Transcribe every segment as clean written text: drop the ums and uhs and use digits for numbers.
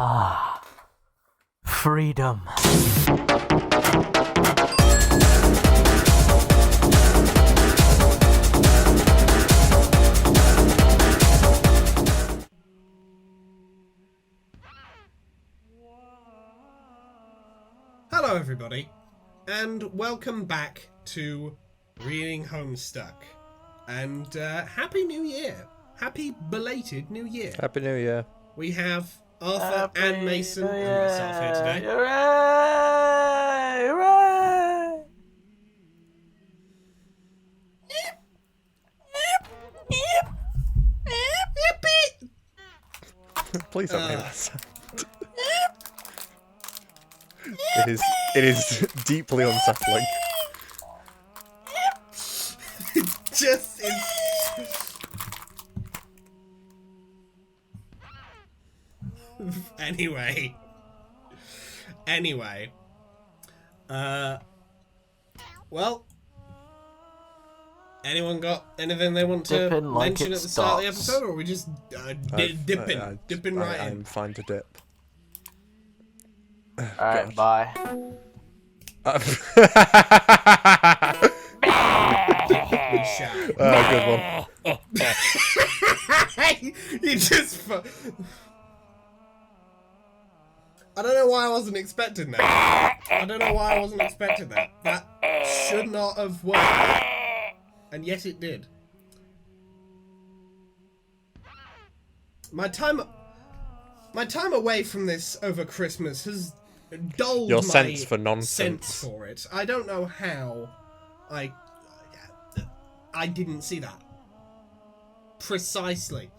Ah, freedom. Hello everybody, and welcome back to Reading Homestuck. And Happy New Year! Happy belated New Year! Happy New Year. We have Arthur and Mason and myself here today. Hooray! Hooray! Please don't make that sound. It is deeply unsettling. Just Anyway. Well, anyone got anything they want to Dipping like mention it at the start of the stops. episode, or are we just dipping right in? I'm fine to dip. Alright, bye. We shout. Good one. You just. I don't know why I wasn't expecting that. That should not have worked. And yet it did. My time away from this over Christmas has dulled Your my sense for nonsense. sense for it. I don't know how I didn't see that. Precisely.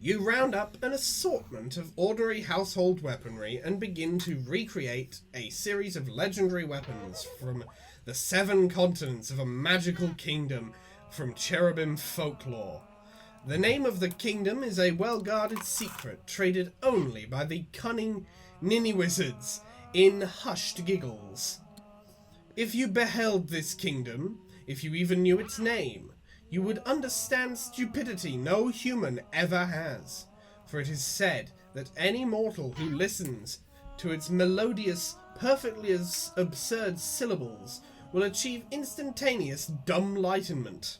You round up an assortment of ordinary household weaponry and begin to recreate a series of legendary weapons from the 7 continents of a magical kingdom from cherubim folklore. The name of the kingdom is a well-guarded secret traded only by the cunning ninny wizards in hushed giggles. If you beheld this kingdom, if you even knew its name, you would understand stupidity no human ever has, for it is said that any mortal who listens to its melodious, perfectly as absurd syllables will achieve instantaneous dumb-lightenment.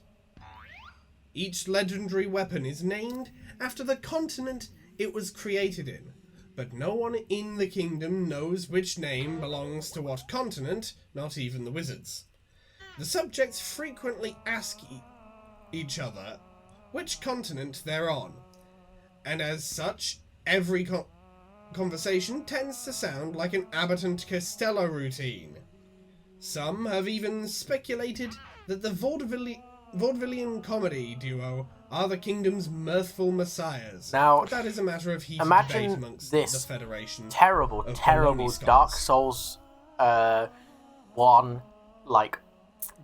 Each legendary weapon is named after the continent it was created in, but no one in the kingdom knows which name belongs to what continent, not even the wizards. The subjects frequently ask each other which continent they're on, and as such, every conversation tends to sound like an Abbott and Costello routine. Some have even speculated that the vaudevillian comedy duo are the kingdom's mirthful messiahs. Now, but that is a matter of heated imagine debate amongst this the Federation. terrible of baloney Dark scholars. Souls 1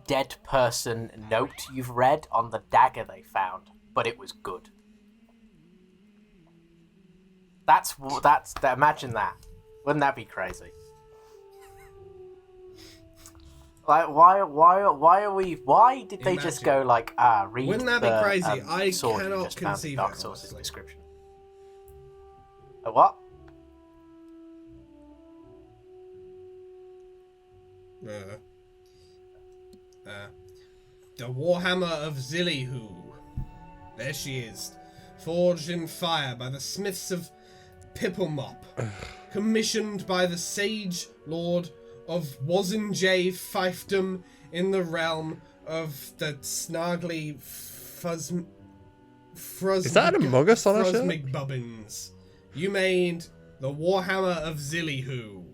dead person note you've read on the dagger they found, but it was good. Imagine that. Wouldn't that be crazy? Like, why did they just go read? Wouldn't that be crazy? I sword you cannot just found in conceive Dark it, Souls' honestly. description. A what? The Warhammer of Zillihu. There she is, forged in fire by the smiths of Pipplemop, commissioned by the sage lord of Wazinjay fiefdom in the realm of the snargly Is that an Among Us on our shirt? McGuffins. You made the Warhammer of Zillihu.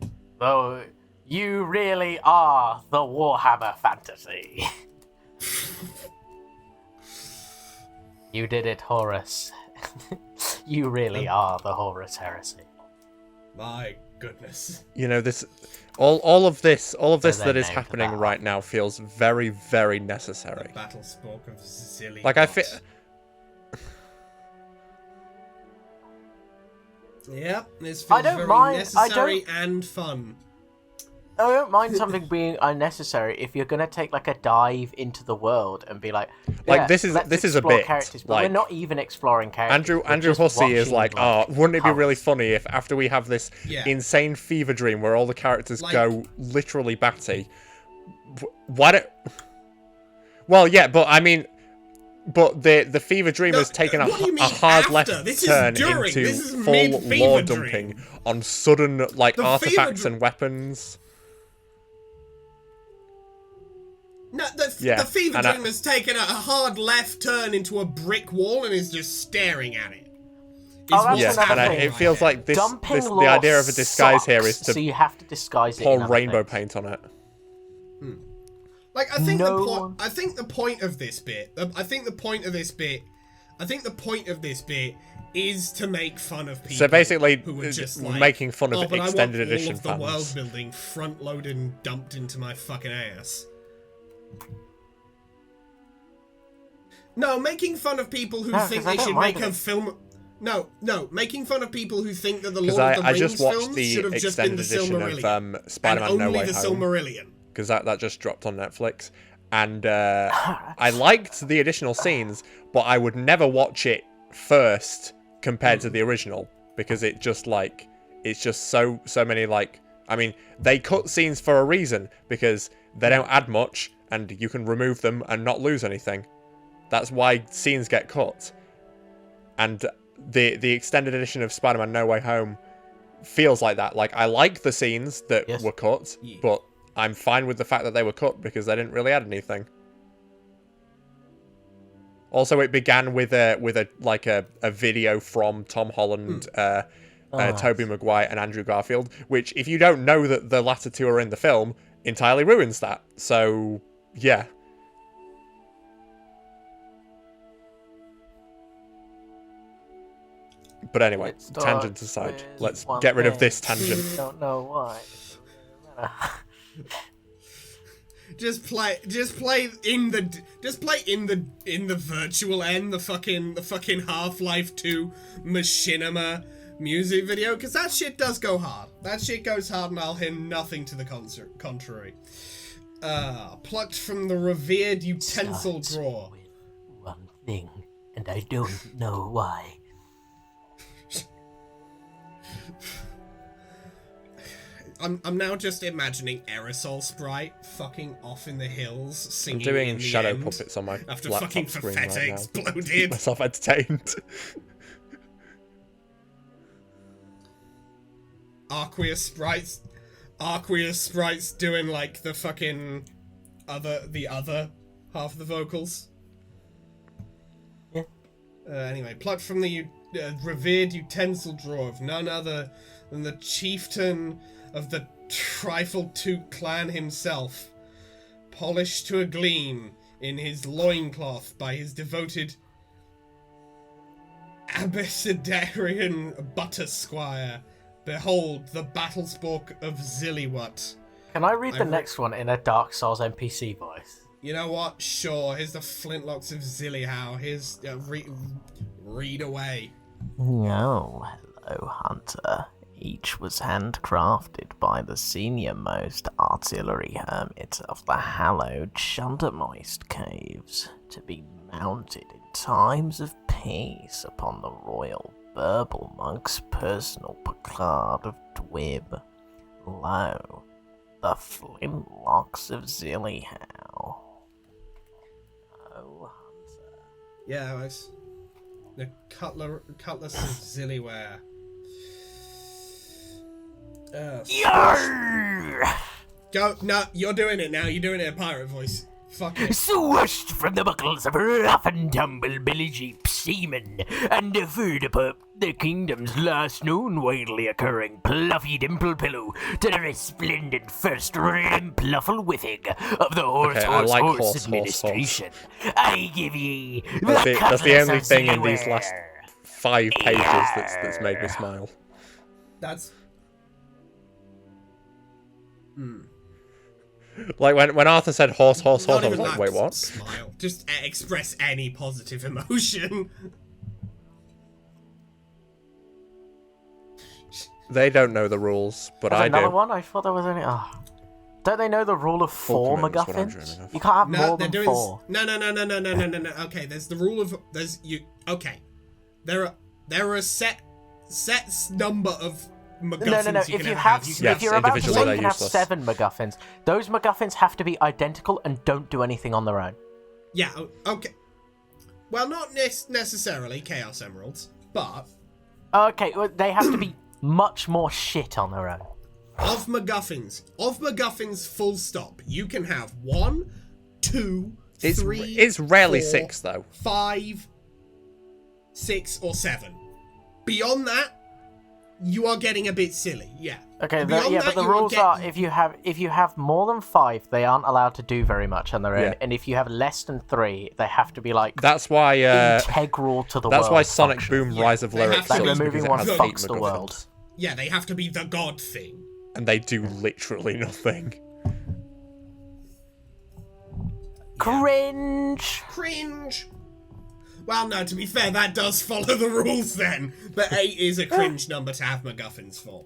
Oh, you really are the Warhammer fantasy. You did it, Horus. You really are the Horus heresy. My goodness. You know, this, all of this that is name for happening that. right now feels very, very necessary. The battle spoke of Zilly. Like, I feel. Yep, this I feels don't very mind- necessary and fun. don't mind something being unnecessary if you're gonna take like a dive into the world and be like this is a bit characters, but like we're not even exploring characters. Andrew Hussey is like, wouldn't it be really funny if after we have this insane fever dream where all the characters go literally batty, why don't? Well, yeah, but I mean. But the fever dream has taken a hard left turn into full lore dumping on sudden artifacts and weapons. No, the fever dream has taken a hard left turn into a brick wall and is just staring at it. It feels like the idea of a disguise here is to so you have to disguise it. Pour rainbow paint on it. Like, I think the point of this bit is to make fun of people. So basically, who are just making fun of extended edition fans. The world fans. building front loaded and dumped into my fucking ass. No, making fun of people who think they should make a film. No, making fun of people who think that the Lord of the Rings films should have just been the Silmarillion. Of Spider-Man No Way the Home. Silmarillion. Because that just dropped on Netflix. And I liked the additional scenes, but I would never watch it first compared to the original. Because it's just so many I mean, they cut scenes for a reason, because they don't add much, and you can remove them and not lose anything. That's why scenes get cut. And the extended edition of Spider-Man No Way Home feels like that. Like, I like the scenes that were cut, but I'm fine with the fact that they were cut because they didn't really add anything. Also, it began with a video from Tom Holland, Tobey Maguire, and Andrew Garfield, which, if you don't know that the latter two are in the film, entirely ruins that. So, yeah. But anyway, tangent aside, let's get rid of this tangent. I don't know why. Just play in the virtual end, the fucking Half-Life 2 Machinima music video, because that shit does go hard. That shit goes hard, and I'll hear nothing to the contrary. Plucked from the revered utensil drawer. One thing, and I don't know why. I'm now just imagining Aerosol Sprite fucking off in the hills singing. I'm doing in the shadow end puppets on my after laptop fucking screen Fafetta right now. exploded. Keep myself entertained. Aqueous Sprites doing like the fucking the other half of the vocals. Yeah. Anyway, plucked from the revered utensil drawer of none other than the chieftain of the Trifle-Toot clan himself, polished to a gleam in his loincloth by his devoted Abecedarian butter squire. Behold, the battle-spork of Zilliwut. Can I read the next one in a Dark Souls NPC voice? You know what? Sure, here's the flintlocks of Zillihow. Here's... read away. Oh, hello, Hunter. Each was handcrafted by the senior-most artillery hermit of the hallowed Shundermoist Caves, to be mounted in times of peace upon the royal Burble Monk's personal placard of Dwib. Lo, the flintlocks of Zillihow. Oh, Hunter. Yeah, nice. The cutlass of Zilliware. Go! No, you're doing it now. You're doing it in pirate voice. Fuck it. Swooshed from the buckles of rough and tumble billy jeep seamen, and deferred upon the kingdom's last known widely occurring pluffy dimple pillow to the resplendent first rim pluffle withing of the horse administration. I give ye that's the only thing in these last 5 pages that's made me smile. That's... Like when Arthur said horse, I was like, wait, what? Smile. Just express any positive emotion. They don't know the rules, but I do. Another one? I thought there was only... Don't they know the rule of four commitment's what I'm McGuffins? dreaming of. You can't have No, more they're than doing. four. No. Okay, there's the rule of Okay, there are a set number of McGuffins No. you If can you ever have, You can if you're about to individually say you they're can have useless. 7 McGuffins, those McGuffins have to be identical and don't do anything on their own. Yeah. Okay. Well, not necessarily Chaos Emeralds, but Okay, well, they have to be much more shit on their own. of McGuffins, full stop. You can have 1, 2, 3. It's rarely 4, 6 though. 5, 6, or 7. Beyond that, you are getting a bit silly. Yeah. Okay, Beyond that, but the you rules are are if you have more than 5, they aren't allowed to do very much on their own, Yeah. and if you have less than 3, they have to be like That's why. integral to the world. That's why Sonic function. Boom Yeah, Rise of they have Lyrics to Like be- sucks removing because it one has fucks 8 the McGuffins. world. Yeah, they have to be the god thing. And they do literally nothing. Cringe. Well, no, to be fair, that does follow the rules then. But 8 is a cringe number to have McGuffins for.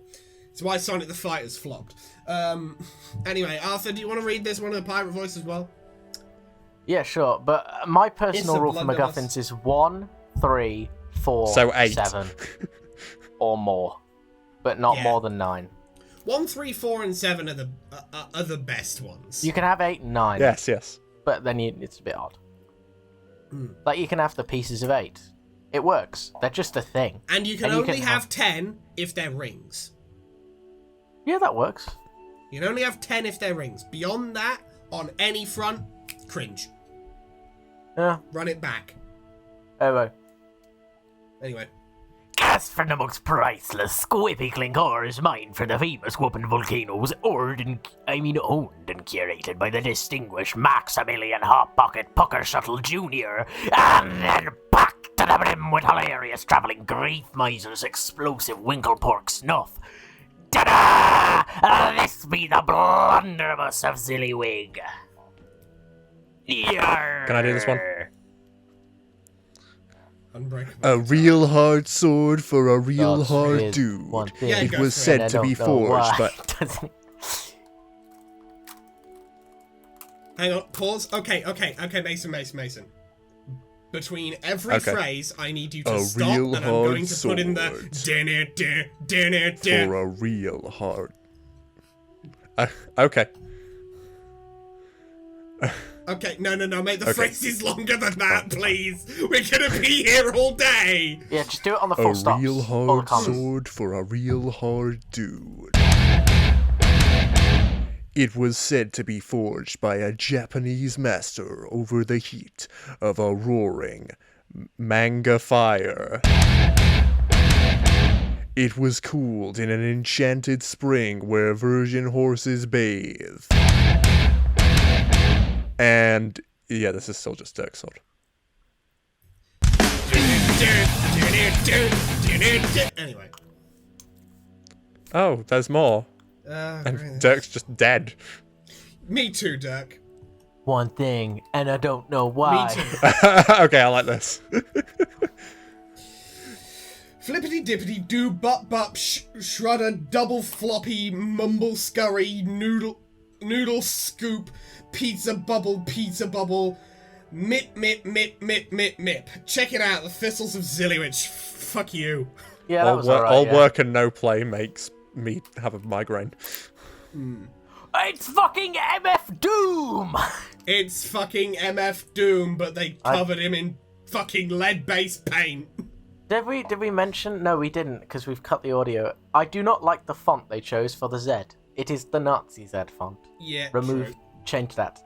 It's why Sonic the Fighter's flopped. Anyway, Arthur, do you want to read this one in a pirate voice as well? Yeah, sure. But my It's personal a rule for blunderbuss. McGuffins is 1, 3, 4, So 8. 7, or more, but not Yeah. more than 9. 1, 3, 4, and 7 are the best ones. You can have 8 and 9. Yes. But then it's a bit odd. Like, you can have the pieces of 8. It works. They're just a thing. And you can And you only can have 10 if they're rings. Yeah, that works. You can only have 10 if they're rings. Beyond that, on any front, cringe. Yeah. Run it back. Oh, Anyway. As for the most priceless squippy clinkor is mine for the famous whooping volcanoes, owned and curated by the distinguished Maximilian Hot Pocket Pucker Shuttle Jr., and then packed to the brim with hilarious travelling grief misers explosive Winklepork snuff. Ta-da! This be the blunderbuss of Zillywig. Yarr. Can I do this one? Unbreakable. A real hard sword for a real That's hard weird. dude. One thing. Yeah, It go was for it. And I said to be don't know forged, why. but Doesn't- Hang on, pause. Okay, Mason. Between every Okay. phrase, I need you to A stop, real and I'm going to put in hard the for a real hard. Okay. Okay, no, make the Okay. phrases longer than that, please. We're gonna be here all day. Yeah, just do it on the A full stops. real All the hard commas. sword for a real hard dude. It was said to be forged by a Japanese master over the heat of a roaring manga fire. It was cooled in an enchanted spring where virgin horses bathe. And yeah, this is still just Dirk Sword. Anyway. Oh, there's more. And Dirk's just dead. Me too, Dirk. One thing, and I don't know why. Me too. Okay, I like this. Flippity dippity doo bup shredder double floppy mumble scurry noodle scoop pizza bubble mip. Check it out, the Thistles of Zillywich. Fuck you. Yeah, that was alright. all yeah. work and no play makes me have a migraine. It's fucking MF Doom! It's fucking MF Doom, but they covered him in fucking lead-based paint. Did we mention? No, we didn't, because we've cut the audio. I do not like the font they chose for the Z. It is the Nazi Z font. Yeah, Remove, true. change that.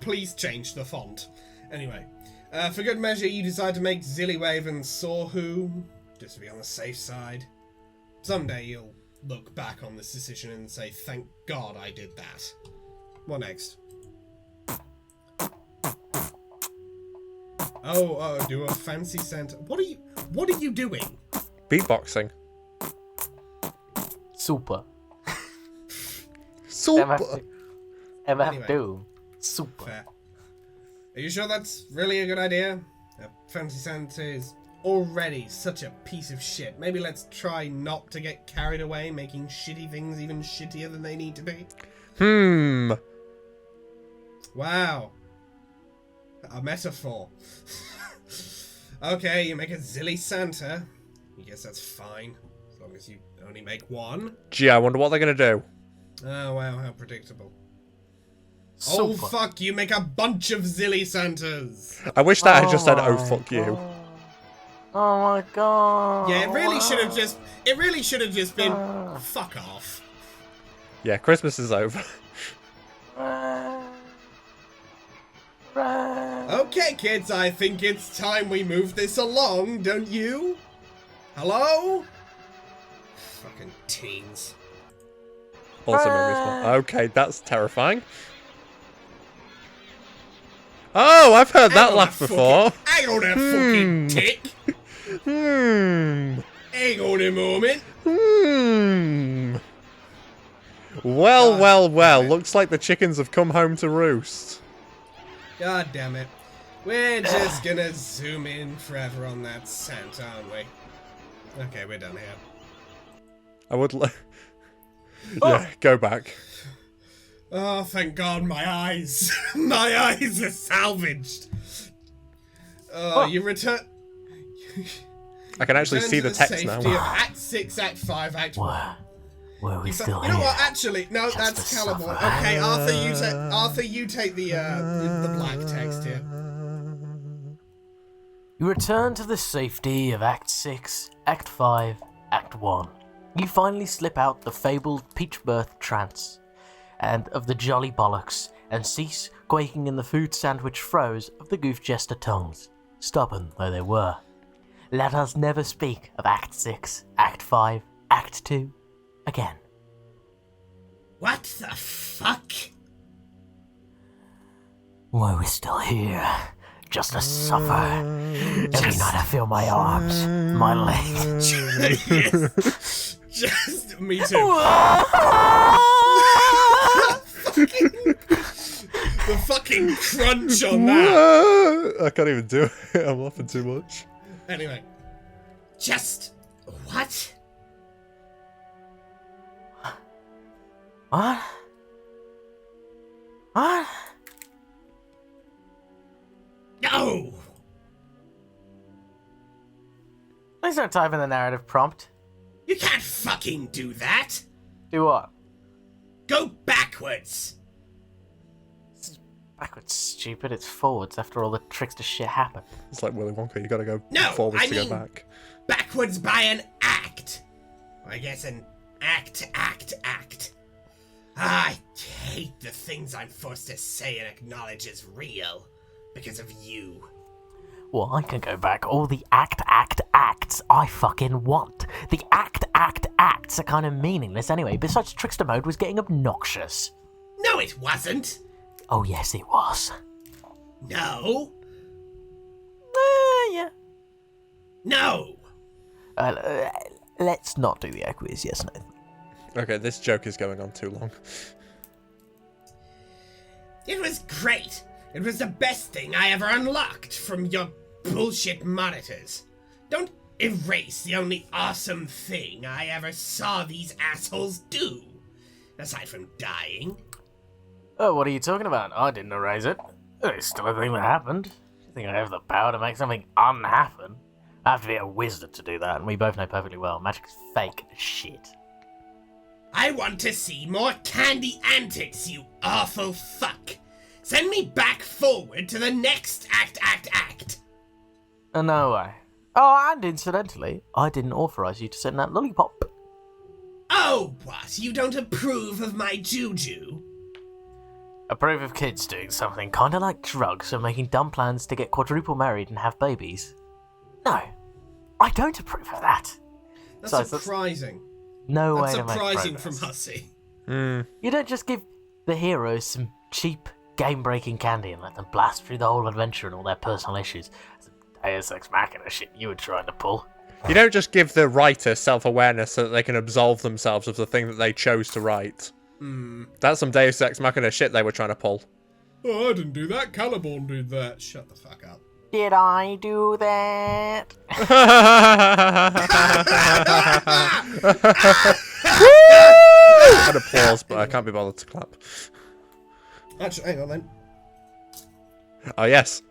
Please change the font. Anyway, for good measure, you decide to make Zillywave and Sawhu, just to be on the safe side. Someday you'll look back on this decision and say, thank God I did that. What next? Oh, do a fancy scent. What are you doing? Beatboxing. Super. Super. MF Anyway. Doom. Super. Fair. Are you sure that's really a good idea? Fancy Santa is already such a piece of shit. Maybe let's try not to get carried away making shitty things even shittier than they need to be. Wow. A metaphor. Okay, you make a Zilly Santa. I guess that's fine. As long as you only make one. Gee, I wonder what they're going to do. Oh, wow, how predictable. Super. Oh, fuck, you make a bunch of Zilly Santas. I wish that had just said, oh, fuck you. Oh my god. Yeah, it really should have just been, fuck off. Yeah, Christmas is over. Okay, kids, I think it's time we move this along, don't you? Hello? Fucking teens. Also no response. Okay, that's terrifying. Oh, I've heard that laugh before. Hang on a fucking tick. Hang on a moment. Well. Looks like the chickens have come home to roost. God damn it. We're just gonna zoom in forever on that Santa, aren't we? Okay, we're done here. I would Yeah, go back. Oh, thank God, my eyes. My eyes are salvaged. Oh, you return... I can actually see the text now. Safety of Act 6, Act 5, Act 1. Were we still You know what? Actually, no, Just that's to Caliborn. suffer. Okay, Arthur, you take the black text here. You return to the safety of Act 6, Act 5, Act 1. You finally slip out the fabled peach-birth trance and of the jolly bollocks, and cease quaking in the food sandwich froze of the goof jester tongues, stubborn though they were. Let us never speak of Act 6, Act 5, Act 2 again. What the fuck? Why we're still here, just to suffer. Every night I feel my arms, my legs. Yes. Just me too. The fucking crunch on that. I can't even do it. I'm laughing too much. Anyway. Just... what? What? What? No! Please don't type in the narrative prompt. You can't fucking do that! Do what? Go backwards! Backwards, stupid. It's forwards after all the trickster shit happened. It's like Willy Wonka. You gotta go No, forwards I to mean go back. backwards by an act. I guess an act. I hate the things I'm forced to say and acknowledge as real because of you. Well, I can go back all the acts I fucking want. The acts are kind of meaningless anyway. Besides, trickster mode was getting obnoxious. No, it wasn't. Oh, yes, it was. No. Yeah. No. Let's not do the quiz, yes, no. Okay, this joke is going on too long. It was great. It was the best thing I ever unlocked from your bullshit monitors. Don't erase the only awesome thing I ever saw these assholes do. Aside from dying. Oh, what are you talking about? I didn't erase it. It's still a thing that happened. You think I have the power to make something unhappen? I have to be a wizard to do that, and we both know perfectly well. Magic is fake as shit. I want to see more candy antics, you awful fuck. Send me back forward to the next act. No way. Oh, and incidentally, I didn't authorize you to send that lollipop. Oh, what? You don't approve of my juju? Approve of kids doing something kinda like drugs or making dumb plans to get quadruple married and have babies? No, I don't approve of that. That's surprising. No way That's to make surprising progress. from Hussey. You don't just give the heroes some cheap, game-breaking candy and let them blast through the whole adventure and all their personal issues. It's a Deus Ex Machina shit you were trying to pull. You don't just give the writer self-awareness so that they can absolve themselves of the thing that they chose to write. That's some Deus Ex Machina shit they were trying to pull. Oh, I didn't do that. Caliborn did that. Shut the fuck up. Did I do that? an applause, but I can't be bothered to clap. Actually, hang on then. Oh, yes.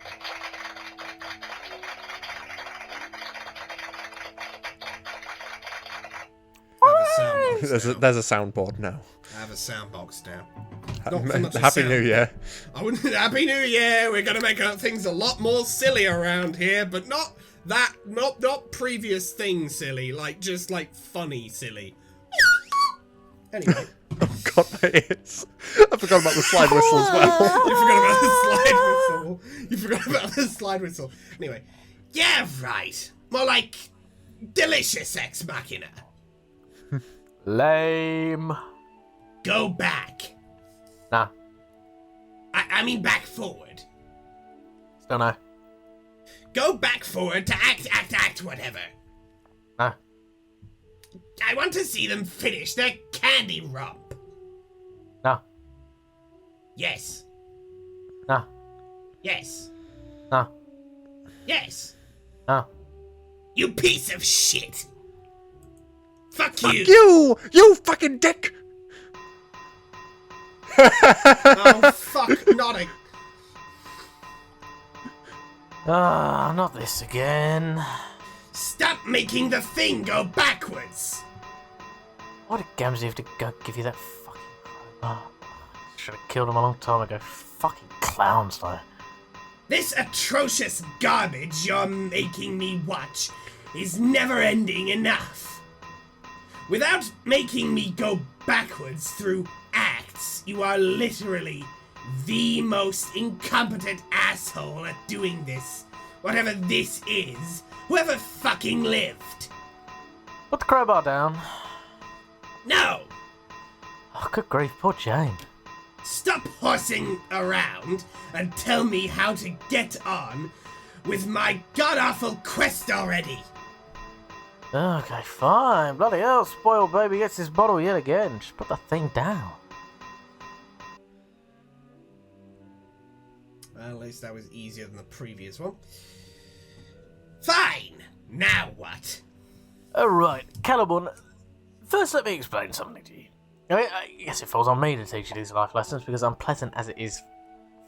There's a soundboard now. I have a sound box now. Happy New Year. Happy New Year! We're gonna make things a lot more silly around here, but not previous things silly, just funny silly. Anyway. Oh god, my ears. I forgot about the slide whistle as well. You forgot about the slide whistle. Anyway. Yeah, right. More like delicious ex machina. Lame. Go back. Nah. I mean back forward. Still no. Go back forward to act, whatever. Nah. I want to see them finish their candy romp. Nah. Yes. Nah. Yes. Nah. Yes. Nah. You piece of shit. Fuck you! You fucking dick! Oh, fuck, not a... Not this again. Stop making the thing go backwards! Why did Gamzee have to go give you that fucking crowbar? Should have killed him a long time ago. Fucking clowns, though. This atrocious garbage you're making me watch is never-ending enough. Without making me go backwards through acts, you are literally the most incompetent asshole at doing this. Whatever this is, whoever fucking lived. Put the crowbar down. No! Oh, good grief, poor Jane. Stop horsing around and tell me how to get on with my god-awful quest already. Okay, fine. Bloody hell, spoiled baby gets this bottle yet again. Just put the thing down. Well, at least that was easier than the previous one. Fine! Now what? Alright, Caliban, first let me explain something to you. I guess it falls on me to teach you these life lessons because unpleasant as it is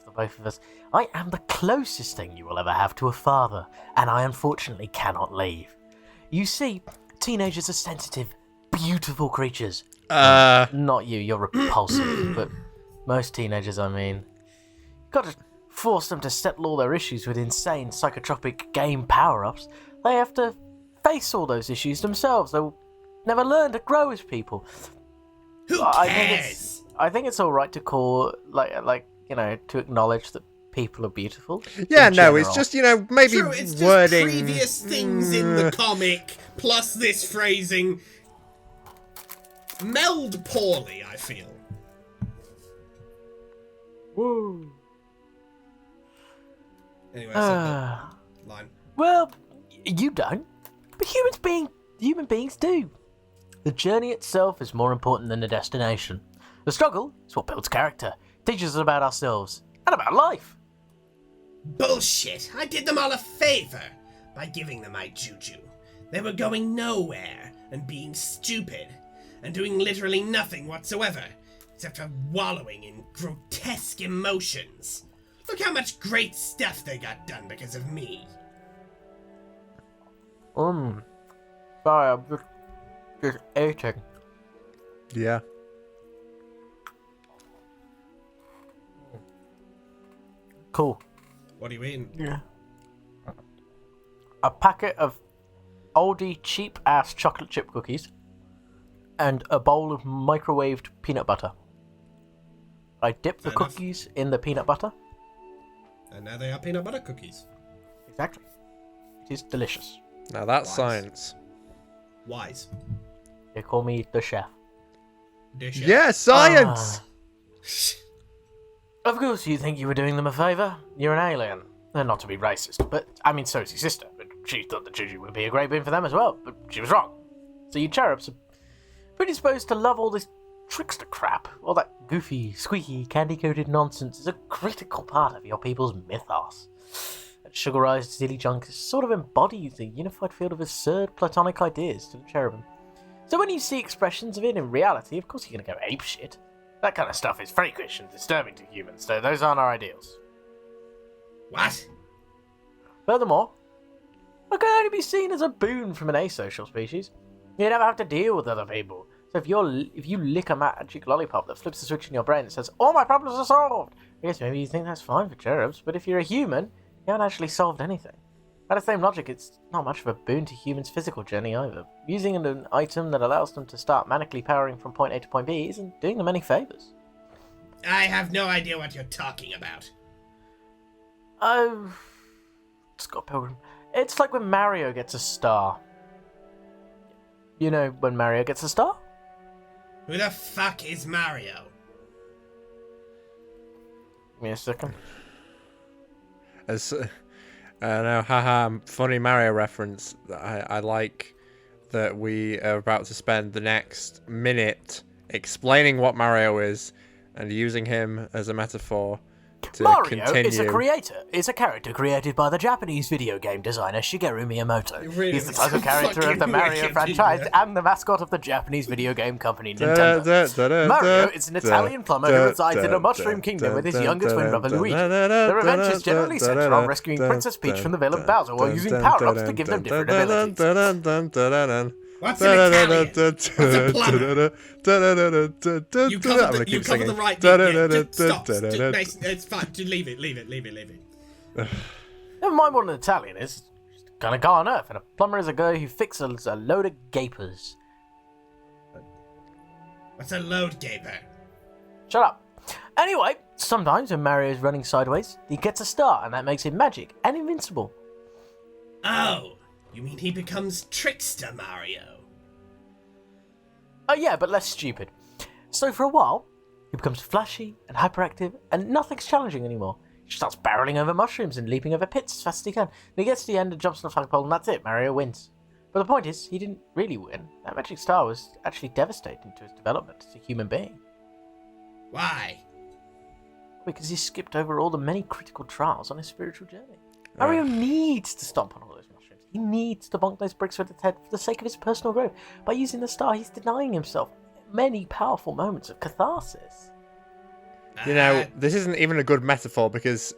for both of us, I am the closest thing you will ever have to a father, and I unfortunately cannot leave. You see, teenagers are sensitive, beautiful creatures. Not you, you're repulsive, but most teenagers, I mean. You've got to force them to settle all their issues with insane psychotropic game power-ups. They have to face all those issues themselves. They'll never learn to grow as people. Who cares? I think it's alright to call, to acknowledge that people are beautiful. Yeah, no, it's just, maybe True, it's wording. Just previous things in the comic, plus this phrasing, meld poorly, I feel. Woo. Anyway, line. Well, you don't, but human beings do. The journey itself is more important than the destination. The struggle is what builds character, teaches us about ourselves, and about life. Bullshit! I did them all a favor by giving them my juju. They were going nowhere and being stupid and doing literally nothing whatsoever except for wallowing in grotesque emotions. Look how much great stuff they got done because of me. Sorry, I'm just eating. Yeah. Cool. What are you eating? Yeah. A packet of oldie cheap ass chocolate chip cookies and a bowl of microwaved peanut butter. I dip the cookies in the peanut butter. And now they are peanut butter cookies. Exactly. It is delicious. Now that's Wise. Science. Wise. They call me the chef. Dish Yeah, science! Of course you think you were doing them a favour. You're an alien. And not to be racist, but I mean so is your sister. But she thought the juju would be a great boon for them as well, but she was wrong. So you cherubs are predisposed to love all this trickster crap. All that goofy, squeaky, candy-coated nonsense is a critical part of your people's mythos. That sugarized silly junk sort of embodies the unified field of absurd platonic ideas to the cherubim. So when you see expressions of it in reality, of course you're going to go apeshit. That kind of stuff is freakish and disturbing to humans, so those aren't our ideals. What? Furthermore, it can only be seen as a boon from an asocial species. You never have to deal with other people. So if you lick a magic lollipop that flips a switch in your brain that says, all my problems are solved, I guess maybe you think that's fine for cherubs, but if you're a human, you haven't actually solved anything. By the same logic, it's not much of a boon to humans' physical journey either. Using an item that allows them to start manically powering from point A to point B isn't doing them any favours. I have no idea what you're talking about. Oh, Scott Pilgrim. It's like when Mario gets a star. You know when Mario gets a star? Who the fuck is Mario? Give me a second. No, haha, funny Mario reference. I like that we are about to spend the next minute explaining what Mario is and using him as a metaphor to Mario continue. is a creator. Is a character created by the Japanese video game designer Shigeru Miyamoto. Really He's the title character of the Mario franchise and the mascot of the Japanese video game company Nintendo. Mario is an Italian plumber who resides in a mushroom kingdom with his younger twin brother Luigi. Their adventures generally center on rescuing Princess Peach from the villain Bowser while using power-ups to give them different abilities. What's in Italian? What's a plumber? You covered the right beat. Stop. Mason, it's fine. Leave it. Never mind what an Italian is. Just a kind of guy on Earth, and a plumber is a guy who fixes a load of gapers. What's a load gaper? Shut up. Anyway, sometimes when Mario is running sideways, he gets a star, and that makes him magic and invincible. Oh, you mean he becomes Trickster Mario? Oh yeah, but less stupid. So for a while, he becomes flashy and hyperactive, and nothing's challenging anymore. He starts barreling over mushrooms and leaping over pits as fast as he can. And he gets to the end and jumps on a flagpole, and that's it. Mario wins. But the point is, he didn't really win. That magic star was actually devastating to his development as a human being. Why? Because he skipped over all the many critical trials on his spiritual journey. Mario needs to stomp on all those mushrooms. He needs to bonk those bricks with his head for the sake of his personal growth. By using the star, he's denying himself many powerful moments of catharsis. You know, this isn't even a good metaphor because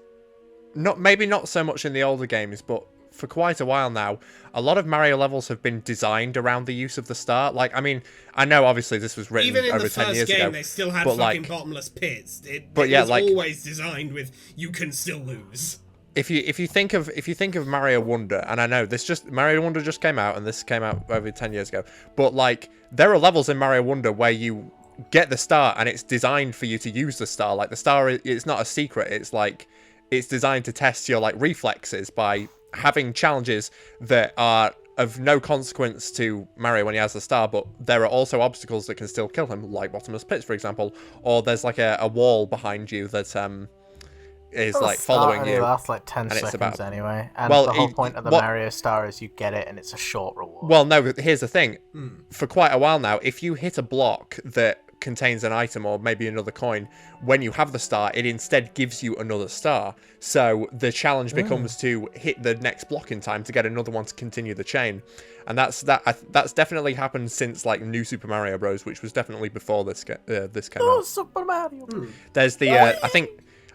maybe not so much in the older games, but for quite a while now, a lot of Mario levels have been designed around the use of the star. Like, I mean, I know obviously this was written over 10 years ago. Even in the first game, they still had fucking bottomless pits. It was always designed with you can still lose. If you think of Mario Wonder, and I know Mario Wonder just came out, and this came out over 10 years ago, but like there are levels in Mario Wonder where you get the star and it's designed for you to use the star. Like the star, it's not a secret. It's like it's designed to test your like reflexes by having challenges that are of no consequence to Mario when he has the star, but there are also obstacles that can still kill him, like bottomless pits, for example, or there's like a wall behind you that is like following you. It lasts like 10 seconds anyway. And the whole point of the Mario Star is you get it and it's a short reward. Well, no, here's the thing. For quite a while now, if you hit a block that contains an item or maybe another coin, when you have the star, it instead gives you another star. So the challenge becomes to hit the next block in time to get another one to continue the chain. And that's definitely happened since like New Super Mario Bros, which was definitely before this came out. Super Mario. There's the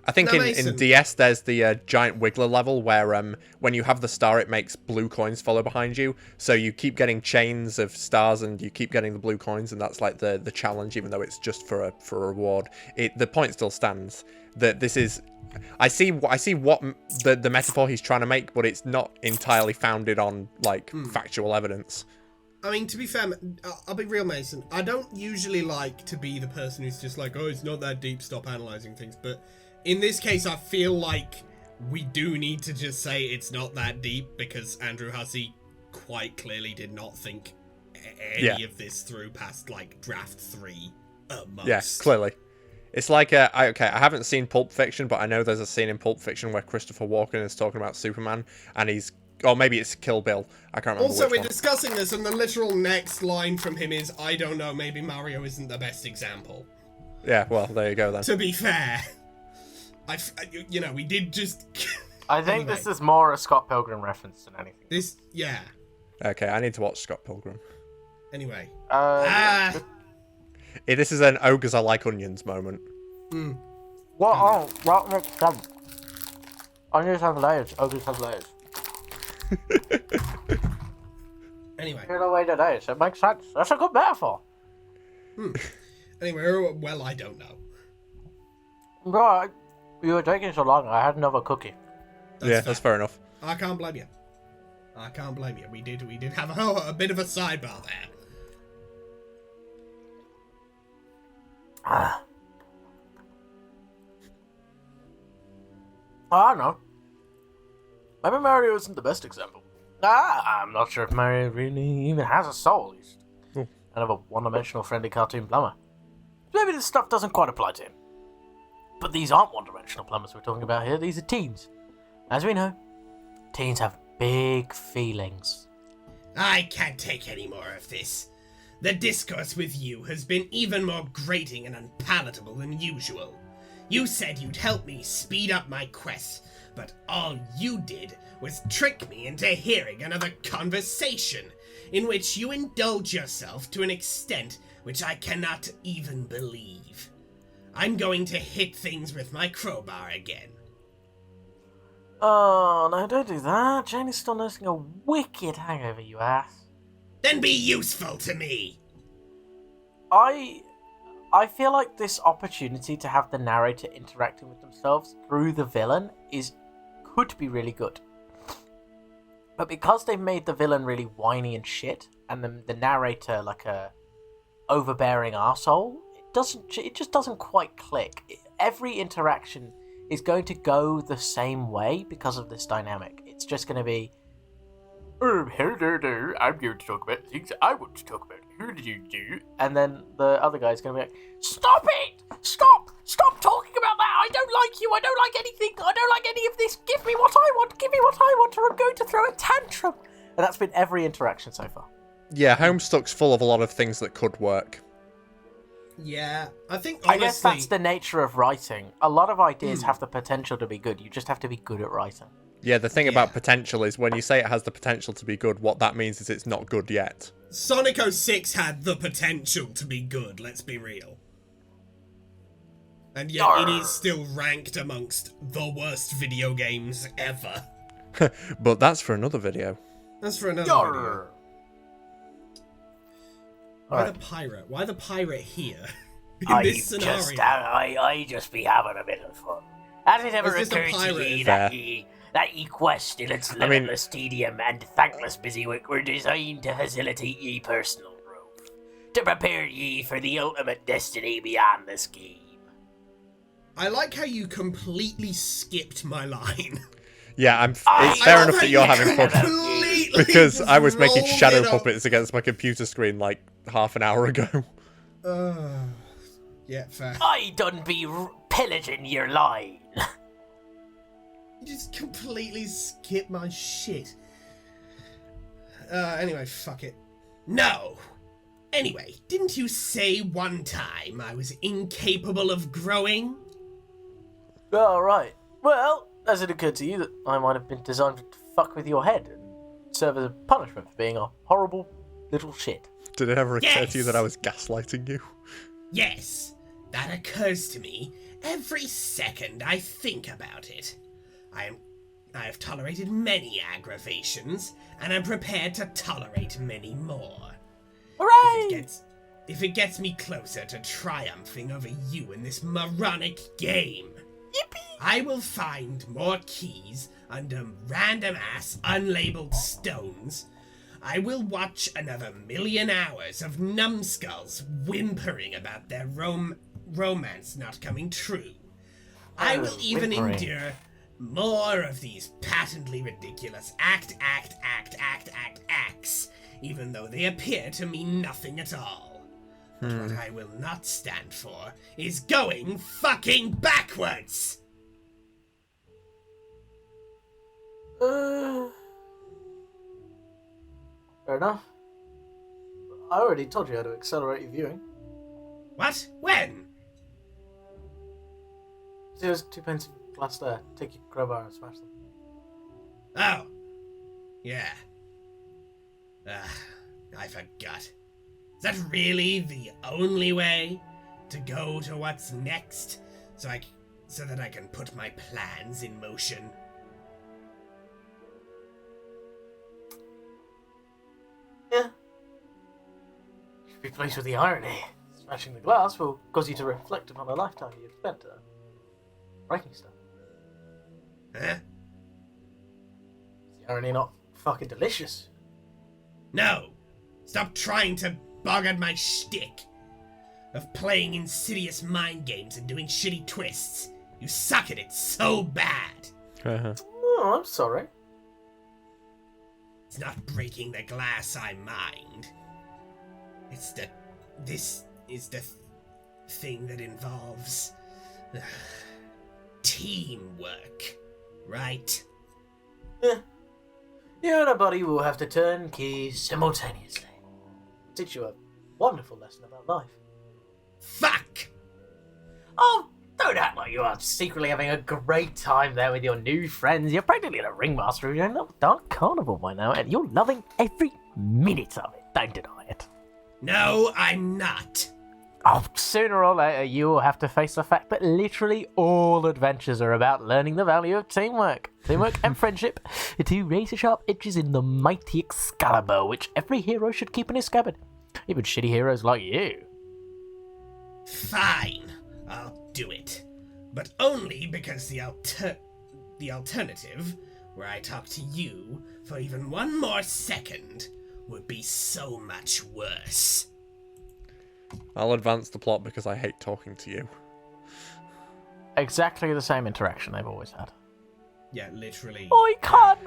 I think in DS there's the giant wiggler level where when you have the star it makes blue coins follow behind you, so you keep getting chains of stars and you keep getting the blue coins, and that's like the challenge, even though it's just for a reward. The point still stands that this is I see what the metaphor he's trying to make, but it's not entirely founded on like factual evidence. I mean, to be fair, I'll be real, Mason. I don't usually like to be the person who's just like, oh, it's not that deep, stop analysing things, but in this case, I feel like we do need to just say it's not that deep, because Andrew Hussey quite clearly did not think any of this through past, like, draft 3 at most. Yeah, clearly. It's like, I haven't seen Pulp Fiction, but I know there's a scene in Pulp Fiction where Christopher Walken is talking about Superman, and or maybe it's Kill Bill. I can't remember. Also, which we're one. discussing this, and the literal next line from him is, I don't know, maybe Mario isn't the best example. Yeah, well, there you go then. To be fair. We did just... I think this is more a Scott Pilgrim reference than anything. Yeah. Okay, I need to watch Scott Pilgrim. Anyway. This is an ogres are like onions moment. What makes sense? Onions have layers. Ogres have layers. Anyway. In a way that is. It makes sense. That's a good metaphor. Anyway, well, I don't know. Right. You were taking so long. I had another cookie. That's fair enough. I can't blame you. We did have a bit of a sidebar there. I don't know. Maybe Mario isn't the best example. I'm not sure if Mario really even has a soul. He's kind of a one-dimensional friendly cartoon plumber. Maybe this stuff doesn't quite apply to him. But these aren't one-dimensional plumbers we're talking about here. These are teens. As we know, teens have big feelings. I can't take any more of this. The discourse with you has been even more grating and unpalatable than usual. You said you'd help me speed up my quest, but all you did was trick me into hearing another conversation, in which you indulge yourself to an extent which I cannot even believe. I'm going to hit things with my crowbar again. Oh, no, don't do that. Jane is still nursing a wicked hangover, you ass. Then be useful to me! I feel like this opportunity to have the narrator interacting with themselves through the villain could be really good. But because they've made the villain really whiny and shit, and the narrator like a overbearing arsehole, it just doesn't quite click. Every interaction is going to go the same way because of this dynamic. It's just going to be, hello, I'm going to talk about things I want to talk about. Who did you do? And then the other guy's going to be like, stop it! Stop talking about that! I don't like you! I don't like anything! I don't like any of this! Give me what I want! Give me what I want! Or I'm going to throw a tantrum! And that's been every interaction so far. Yeah, Homestuck's full of a lot of things that could work. Yeah, I think honestly... I guess that's the nature of writing. A lot of ideas have the potential to be good. You just have to be good at writing. Yeah, the thing about potential is when you say it has the potential to be good, what that means is it's not good yet. Sonic 06 had the potential to be good, let's be real. And yet it is still ranked amongst the worst video games ever. But that's for another video. That's for another video. Why the pirate? Why the pirate here? In this scenario? I just be having a bit of fun. Has it ever occurred to you that ye quest in its limitless tedium and thankless busywork were designed to facilitate ye personal growth, to prepare ye for the ultimate destiny beyond this game? I like how you completely skipped my line. Yeah, it's fair enough that you're having fun. Because I was making shadow puppets against my computer screen like half an hour ago. Yeah, fair. I done be pillaging your line. You just completely skipped my shit. Anyway, fuck it. No! Anyway, didn't you say one time I was incapable of growing? Oh, right. Well, has it occurred to you that I might have been designed to fuck with your head and serve as a punishment for being a horrible little shit? Did it ever occur to you that I was gaslighting you? Yes, that occurs to me every second I think about it. I have tolerated many aggravations, and I'm prepared to tolerate many more. Hooray! If it gets me closer to triumphing over you in this moronic game, Yippee! I will find more keys under random-ass unlabeled stones. I will watch another 1,000,000 hours of numbskulls whimpering about their romance not coming true. I will even endure more of these patently ridiculous acts, even though they appear to mean nothing at all. But what I will not stand for is going fucking backwards! Fair enough. I already told you how to accelerate your viewing. What? When? There's 2 pence of glass there. Take your crowbar and smash them. Oh. Yeah. I forgot. Is that really the only way to go to what's next? So that I can put my plans in motion? Yeah. You should be pleased with the irony. Smashing the glass will cause you to reflect upon the lifetime you've spent breaking stuff. Huh? Is the irony not fucking delicious? No! Stop trying to bog my shtick of playing insidious mind games and doing shitty twists. You suck at it so bad. Oh, I'm sorry. It's not breaking the glass I mind. It's this is the thing that involves teamwork, right? Yeah. You and a buddy will have to turn keys simultaneously. Teach you a wonderful lesson about life. Fuck! Oh, don't act like you are secretly having a great time there with your new friends. You're practically the ringmaster of your own little dark carnival by now, and you're loving every minute of it. Don't deny it. No, I'm not. Oh, sooner or later, you will have to face the fact that literally all adventures are about learning the value of teamwork. Teamwork and friendship are two razor-sharp edges in the mighty Excalibur, which every hero should keep in his scabbard. Even shitty heroes like you. Fine, I'll do it. But only because the alternative, where I talk to you for even one more second, would be so much worse. I'll advance the plot because I hate talking to you. Exactly the same interaction they've always had. Yeah, literally. I can't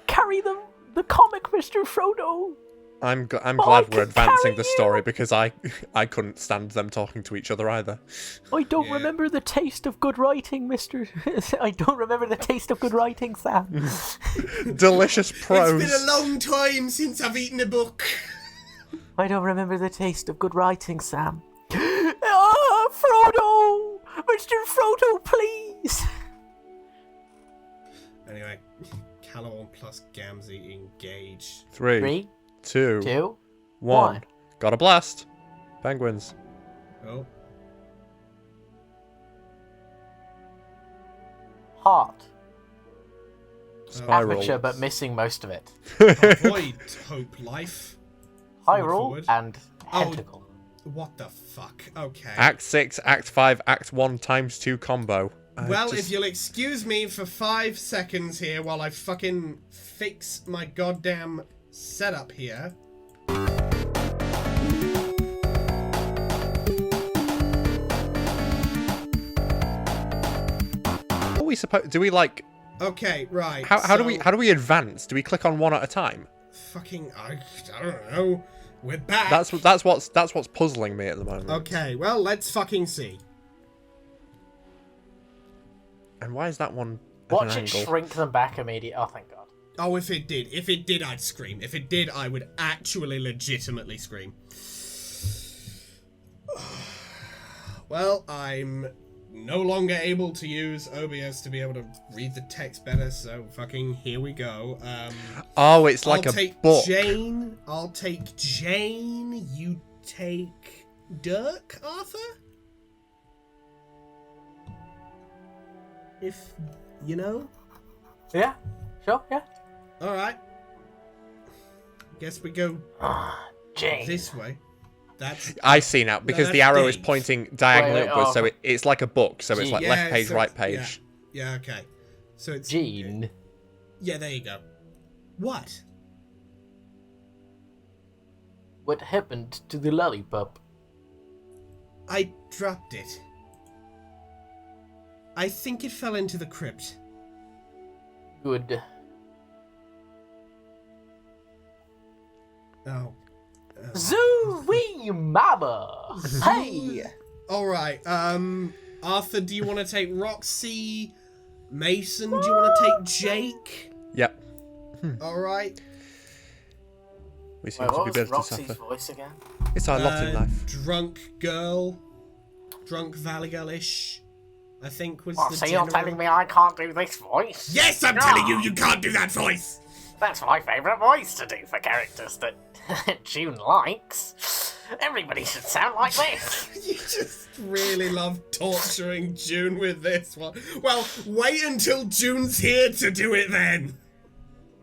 carry the comic, Mr. Frodo. I'm glad we're advancing the story because I couldn't stand them talking to each other either. I don't remember the taste of good writing, Mr. I don't remember the taste of good writing, Sam. Delicious prose. It's been a long time since I've eaten a book. I don't remember the taste of good writing, Sam. Frodo! Mr. Frodo, please! Anyway, Caliban plus Gamzee engage. 3, 2, 2, 1. Got a blast. Penguins. Oh. Heart. Spiral. Aperture, but missing most of it. Avoid hope life. Hyrule and Tentacle. What the fuck? Okay. Act 6, Act 5, Act 1 times 2 combo. Well, if you'll excuse me for 5 seconds here while I fucking fix my goddamn setup here. What are we supposed? Do we like? Okay, right. How do we advance? Do we click on one at a time? Fucking I don't know. We're back. That's what's puzzling me at the moment. Okay, well, let's fucking see. And why is that one at Watch an it angle? shrink them back immediately. Oh, thank God. Oh, if it did, I'd scream. If it did, I would actually legitimately scream. Well, I'm no longer able to use OBS to be able to read the text better, so fucking here we go. Oh, it's like I'll a take book. Jane. I'll take Jane. You take Dirk, Arthur? If you know. Yeah, sure, yeah. Alright. Guess we go Jane. this way. That's I see now because the that's arrow is Dave. pointing diagonally Wait, upwards, oh. so it's like a book. So it's like Yeah, left page, so right it's- page. Yeah, okay. So it's Jean. Yeah, there you go. What? What happened to the lollipop? I dropped it. I think it fell into the crypt. Good. Oh. Zoo-wee mama! Hey! Alright, Arthur, do you want to take Roxy? Mason, do you want to take Jake? Yep. Alright. We seem Wait, to what be was better to Roxy's suffer. voice again? It's our lot in life. Drunk girl. Drunk Valley Girl-ish, I think was Oh, the so general... you're telling me I can't do this voice? Yes, I'm telling you, you can't do that voice! That's my favourite voice to do for characters that June likes. Everybody should sound like this. You just really love torturing June with this one. Well, wait until June's here to do it then.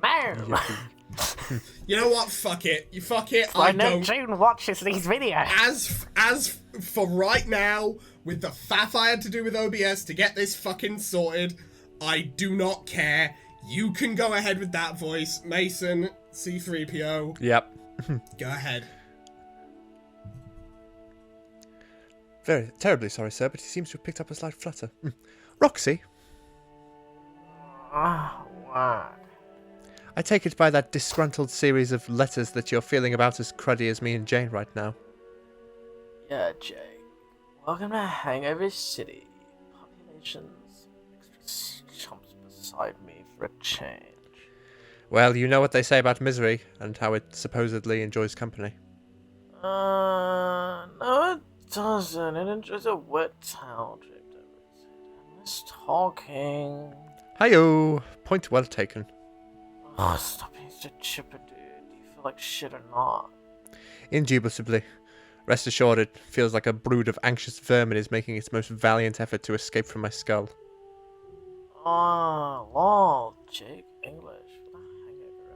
No. You know what? Fuck it. You fuck it. I I know don't. June watches these videos. As for right now, with the faff I had to do with OBS to get this fucking sorted, I do not care. You can go ahead with that voice, Mason, C3PO. Yep. Go ahead. Very terribly sorry, sir, but he seems to have picked up a slight flutter. Roxy, What? I take it by that disgruntled series of letters that you're feeling about as cruddy as me and Jane right now. Yeah, Jake. Welcome to Hangover City. Population's extra chumps beside me for a change. Well, you know what they say about misery, and how it supposedly enjoys company. No it doesn't. It enjoys a wet towel draped over its head. And this talking. Hi-yo! Point well taken. Oh, stop being so chipper, dude. Do you feel like shit or not? Indubitably. Rest assured, it feels like a brood of anxious vermin is making its most valiant effort to escape from my skull. Oh, lol, Jake. English. For the hangover,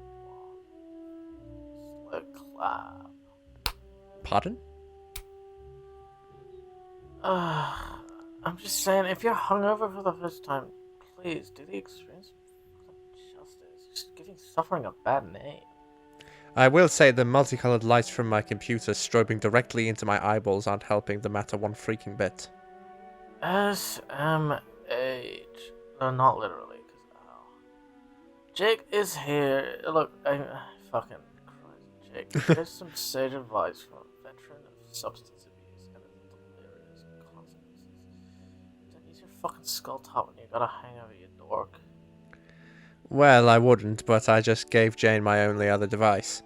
everyone. Slow clap. Pardon? I'm just saying, if you're hungover for the first time, please do the experience justice. Just giving suffering a bad name. I will say the multicolored lights from my computer strobing directly into my eyeballs aren't helping the matter one freaking bit. SMH. No, not literally, because Jake is here. Look, fucking Christ, Jake. Here's some sage advice from a veteran of substance abuse and its delirious consequences. Don't use your fucking skull top when you got a hangover, you dork. Well, I wouldn't, but I just gave Jane my only other device.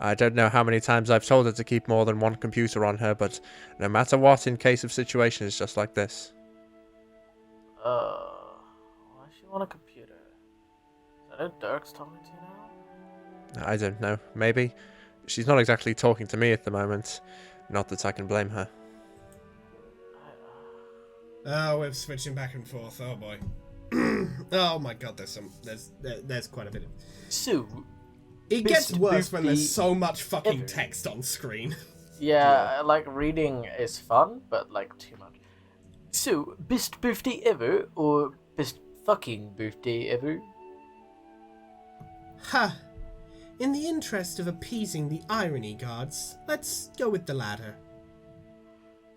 I don't know how many times I've told her to keep more than one computer on her, but no matter what, in case of situations just like this. Why does she want a computer? Is that who Dirk's talking to now? I don't know. Maybe. She's not exactly talking to me at the moment. Not that I can blame her. Oh, we're switching back and forth. Oh boy. Oh my god, there's quite a bit of... So, It gets Best worse when there's movie so much fucking ever. text on screen. yeah, like reading is fun, but like too much. So, best birthday ever, or best fucking birthday ever? Ha! In the interest of appeasing the irony gods, let's go with the latter.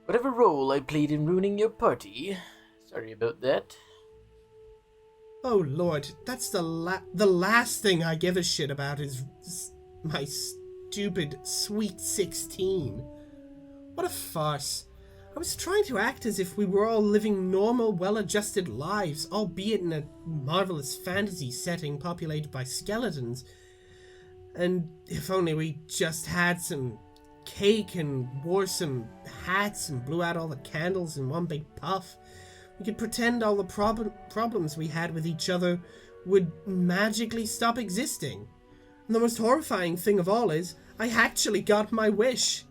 Whatever role I played in ruining your party. Sorry about that. Oh lord, that's the last thing I give a shit about is my stupid Sweet 16. What a farce. I was trying to act as if we were all living normal, well-adjusted lives, albeit in a marvelous fantasy setting populated by skeletons. And if only we just had some cake and wore some hats and blew out all the candles in one big puff, we could pretend all the problems we had with each other would magically stop existing. And the most horrifying thing of all is, I actually got my wish.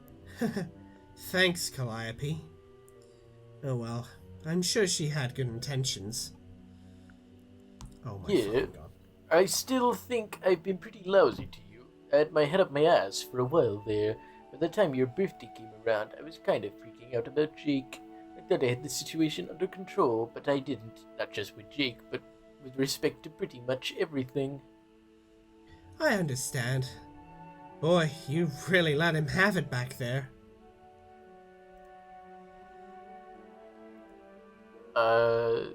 Thanks, Calliope. Oh well, I'm sure she had good intentions. Oh my fucking god. I still think I've been pretty lousy to you. I had my head up my ass for a while there. By the time your birthday came around, I was kind of freaking out about Jake. I thought I had the situation under control, but I didn't. Not just with Jake, but with respect to pretty much everything. I understand. Boy, you really let him have it back there. Sorry.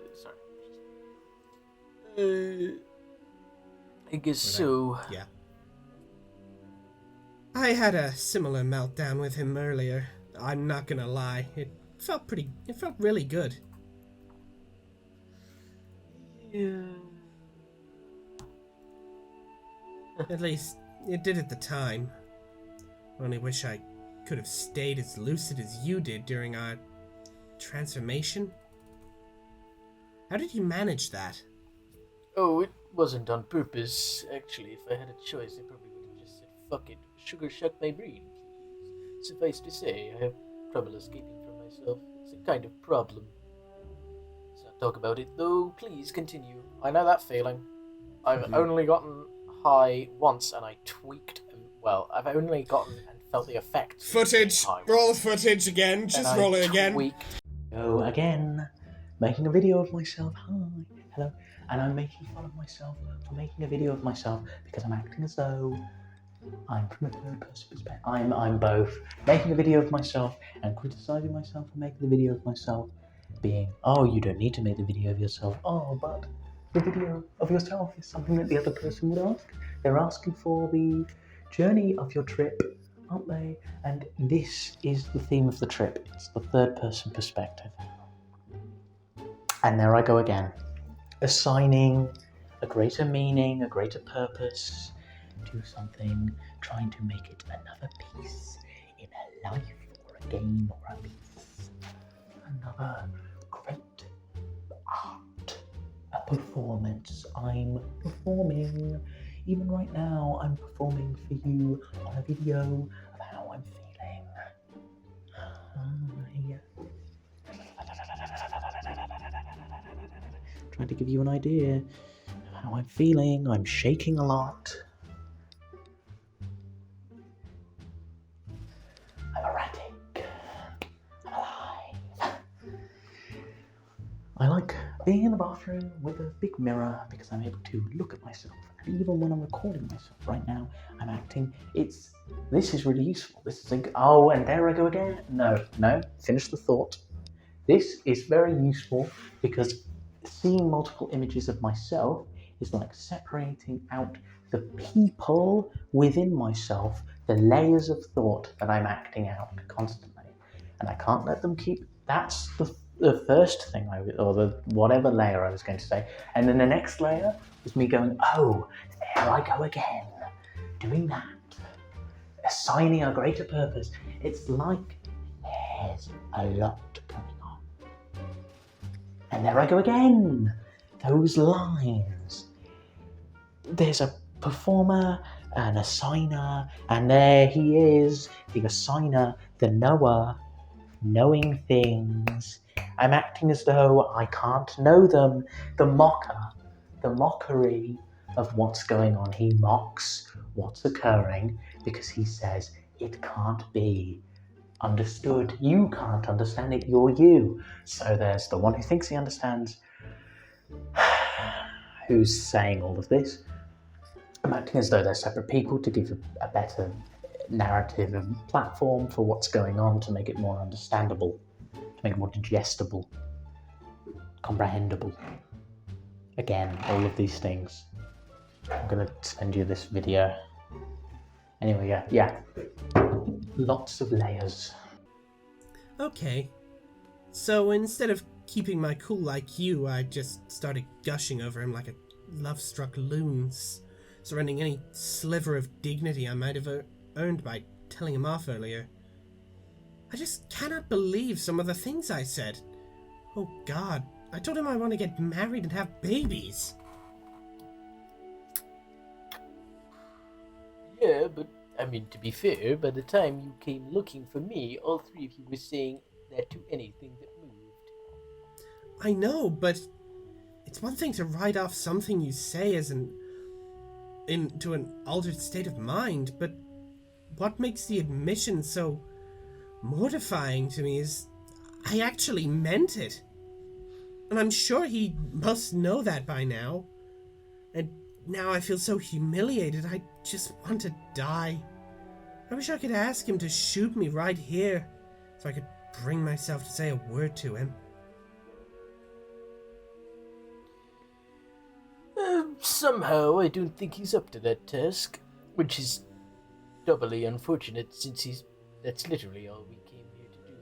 I guess so. Yeah. I had a similar meltdown with him earlier. I'm not gonna lie. It felt really good. Yeah. At least, it did at the time. Only wish I could have stayed as lucid as you did during our transformation. How did you manage that? Oh, it wasn't on purpose. Actually, if I had a choice, I probably would have just said fuck it, sugar shock my brain, please. Suffice to say, I have trouble escaping from myself. It's a kind of problem. Let's not talk about it, though. Please continue. I know that feeling. I've only gotten high once, and I tweaked. Well, I've only gotten and felt the effects. Footage! Roll the footage again. Just roll it again. Go again. Making a video of myself. Hi. Hello. And I'm making fun of myself for making a video of myself because I'm acting as though I'm from a third person perspective. I'm both making a video of myself and criticizing myself for making the video of myself. Being, oh, you don't need to make the video of yourself. Oh, but the video of yourself is something that the other person would ask. They're asking for the journey of your trip, aren't they? And this is the theme of the trip. It's the third person perspective. And there I go again, assigning a greater meaning, a greater purpose to something, trying to make it another piece in a life or a game or a piece. Another great art, a performance. I'm performing. Even right now, I'm performing for you on a video of how I'm feeling. Trying to give you an idea of how I'm feeling. I'm shaking a lot. I'm erratic. I'm alive. I like being in the bathroom with a big mirror because I'm able to look at myself. And even when I'm recording myself right now, I'm acting. This is really useful. This is oh, and there I go again. No, finish the thought. This is very useful because seeing multiple images of myself is like separating out the people within myself, the layers of thought that I'm acting out constantly. And I can't let them keep, that's the first thing or the whatever layer I was going to say. And then the next layer was me going, oh, there I go again, doing that, assigning a greater purpose. It's like there's a lot going on. And there I go again, those lines. There's a performer, an assigner, and there he is, the assigner, the knower, knowing things. I'm acting as though I can't know them. The mocker, the mockery of what's going on. He mocks what's occurring because he says it can't be understood. You can't understand it, you're you. So there's the one who thinks he understands, who's saying all of this. I'm acting as though they're separate people to give a better narrative and platform for what's going on, to make it more understandable, to make it more digestible, comprehensible. Again, all of these things. I'm going to send you this video. Anyway, yeah. Lots of layers. Okay. So instead of keeping my cool like you, I just started gushing over him like a love-struck loon, surrendering any sliver of dignity I might have earned by telling him off earlier. I just cannot believe some of the things I said. Oh God, I told him I want to get married and have babies. Yeah, but, I mean, to be fair, by the time you came looking for me, all three of you were saying that to anything that moved. I know, but it's one thing to write off something you say as into an altered state of mind, but what makes the admission so mortifying to me is I actually meant it. And I'm sure he must know that by now. And now I feel so humiliated, I just want to die. I wish I could ask him to shoot me right here, so I could bring myself to say a word to him. Somehow I don't think he's up to that task, which is doubly unfortunate since that's literally all we came here to do.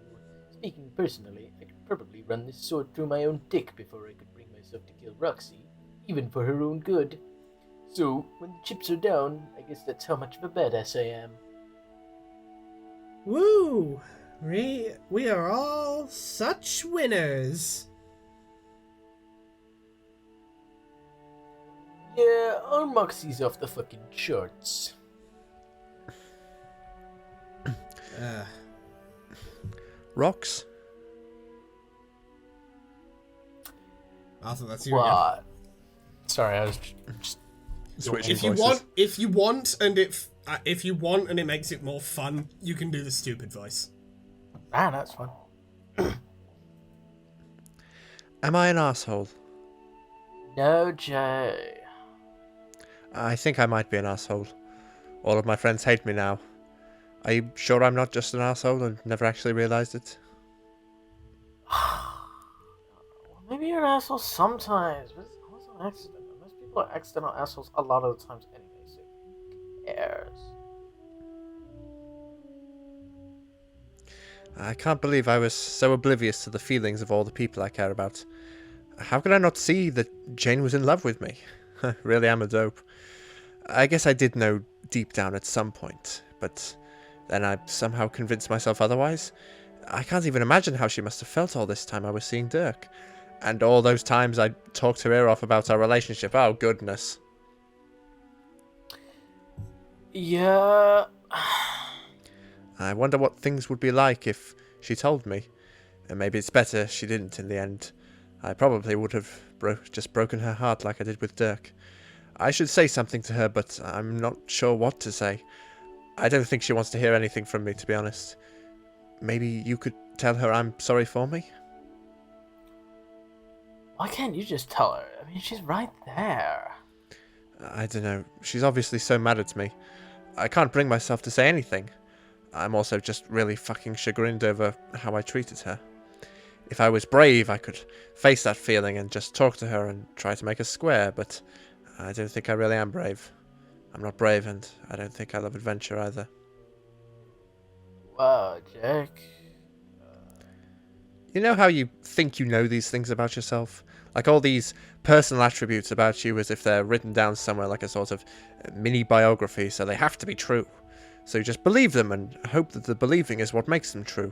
Speaking personally, I could probably run this sword through my own dick before I could bring myself to kill Roxy, even for her own good. So, when the chips are down, I guess that's how much of a badass I am. Woo! We are all such winners! Yeah, our Moxie's off the fucking charts. Rocks? Arthur, that's you again. What? Sorry, I was just... Switching If you voices. want, and if you want, and it makes it more fun, you can do the stupid voice. Ah, that's fun. Am I an asshole? No, Jay. I think I might be an asshole. All of my friends hate me now. Are you sure I'm not just an asshole and never actually realized it? Maybe you're an asshole sometimes, but it's always an accident. Most people are accidental assholes a lot of the times anyway, so who cares? I can't believe I was so oblivious to the feelings of all the people I care about. How could I not see that Jane was in love with me? I really am a dope. I guess I did know deep down at some point, but then I somehow convinced myself otherwise. I can't even imagine how she must have felt all this time I was seeing Dirk. And all those times I talked her ear off about our relationship. Oh, goodness. Yeah... I wonder what things would be like if she told me. And maybe it's better she didn't in the end. I probably would have just broken her heart like I did with Dirk. I should say something to her, but I'm not sure what to say. I don't think she wants to hear anything from me, to be honest. Maybe you could tell her I'm sorry for me? Why can't you just tell her? I mean, she's right there. I don't know. She's obviously so mad at me. I can't bring myself to say anything. I'm also just really fucking chagrined over how I treated her. If I was brave, I could face that feeling and just talk to her and try to make us square, but I don't think I really am brave. I'm not brave, and I don't think I love adventure either. Wow, Jack. You know how you think you know these things about yourself? Like all these personal attributes about you as if they're written down somewhere like a sort of mini biography, so they have to be true. So you just believe them and hope that the believing is what makes them true.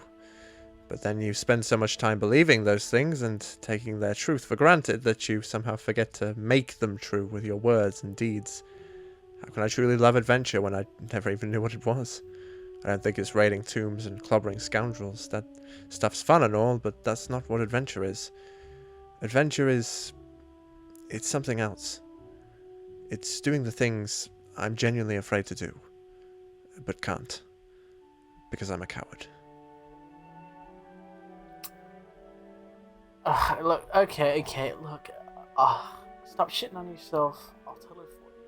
But then you spend so much time believing those things and taking their truth for granted that you somehow forget to make them true with your words and deeds. How can I truly love adventure when I never even knew what it was? I don't think it's raiding tombs and clobbering scoundrels. That stuff's fun and all, but that's not what adventure is. Adventure is... it's something else. It's doing the things I'm genuinely afraid to do, but can't. Because I'm a coward. Look, okay, look. Stop shitting on yourself. I'll tell her for you.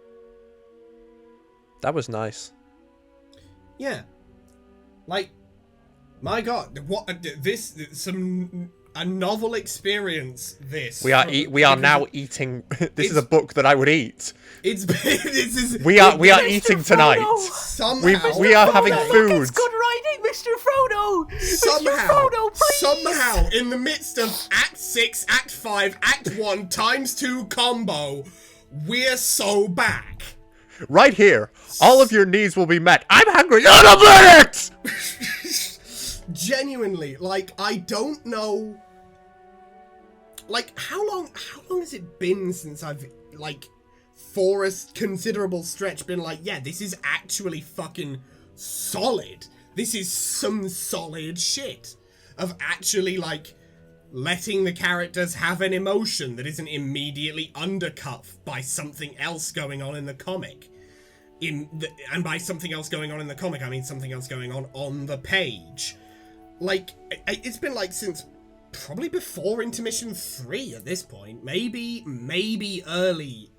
That was nice. Yeah. Like, my God, what a novel experience. This We are now eating. This is a book that I would eat. We are eating tonight. Somehow, We are having food. It's good writing, Mr. Frodo. somehow, Mr. Frodo, please. somehow, in the midst of Act 6, Act 5, Act 1 ×2 combo, we're so back. Right here, all of your needs will be met. I'm hungry. On a minute. Genuinely, like, I don't know. Like, how long has it been since I've, like, for a considerable stretch been like, yeah, this is actually fucking solid. This is some solid shit. Of actually, like, letting the characters have an emotion that isn't immediately undercut by something else going on in the comic. And by something else going on in the comic, I mean something else going on the page. Like, it's been, like, since probably before Intermission 3 at this point. Maybe early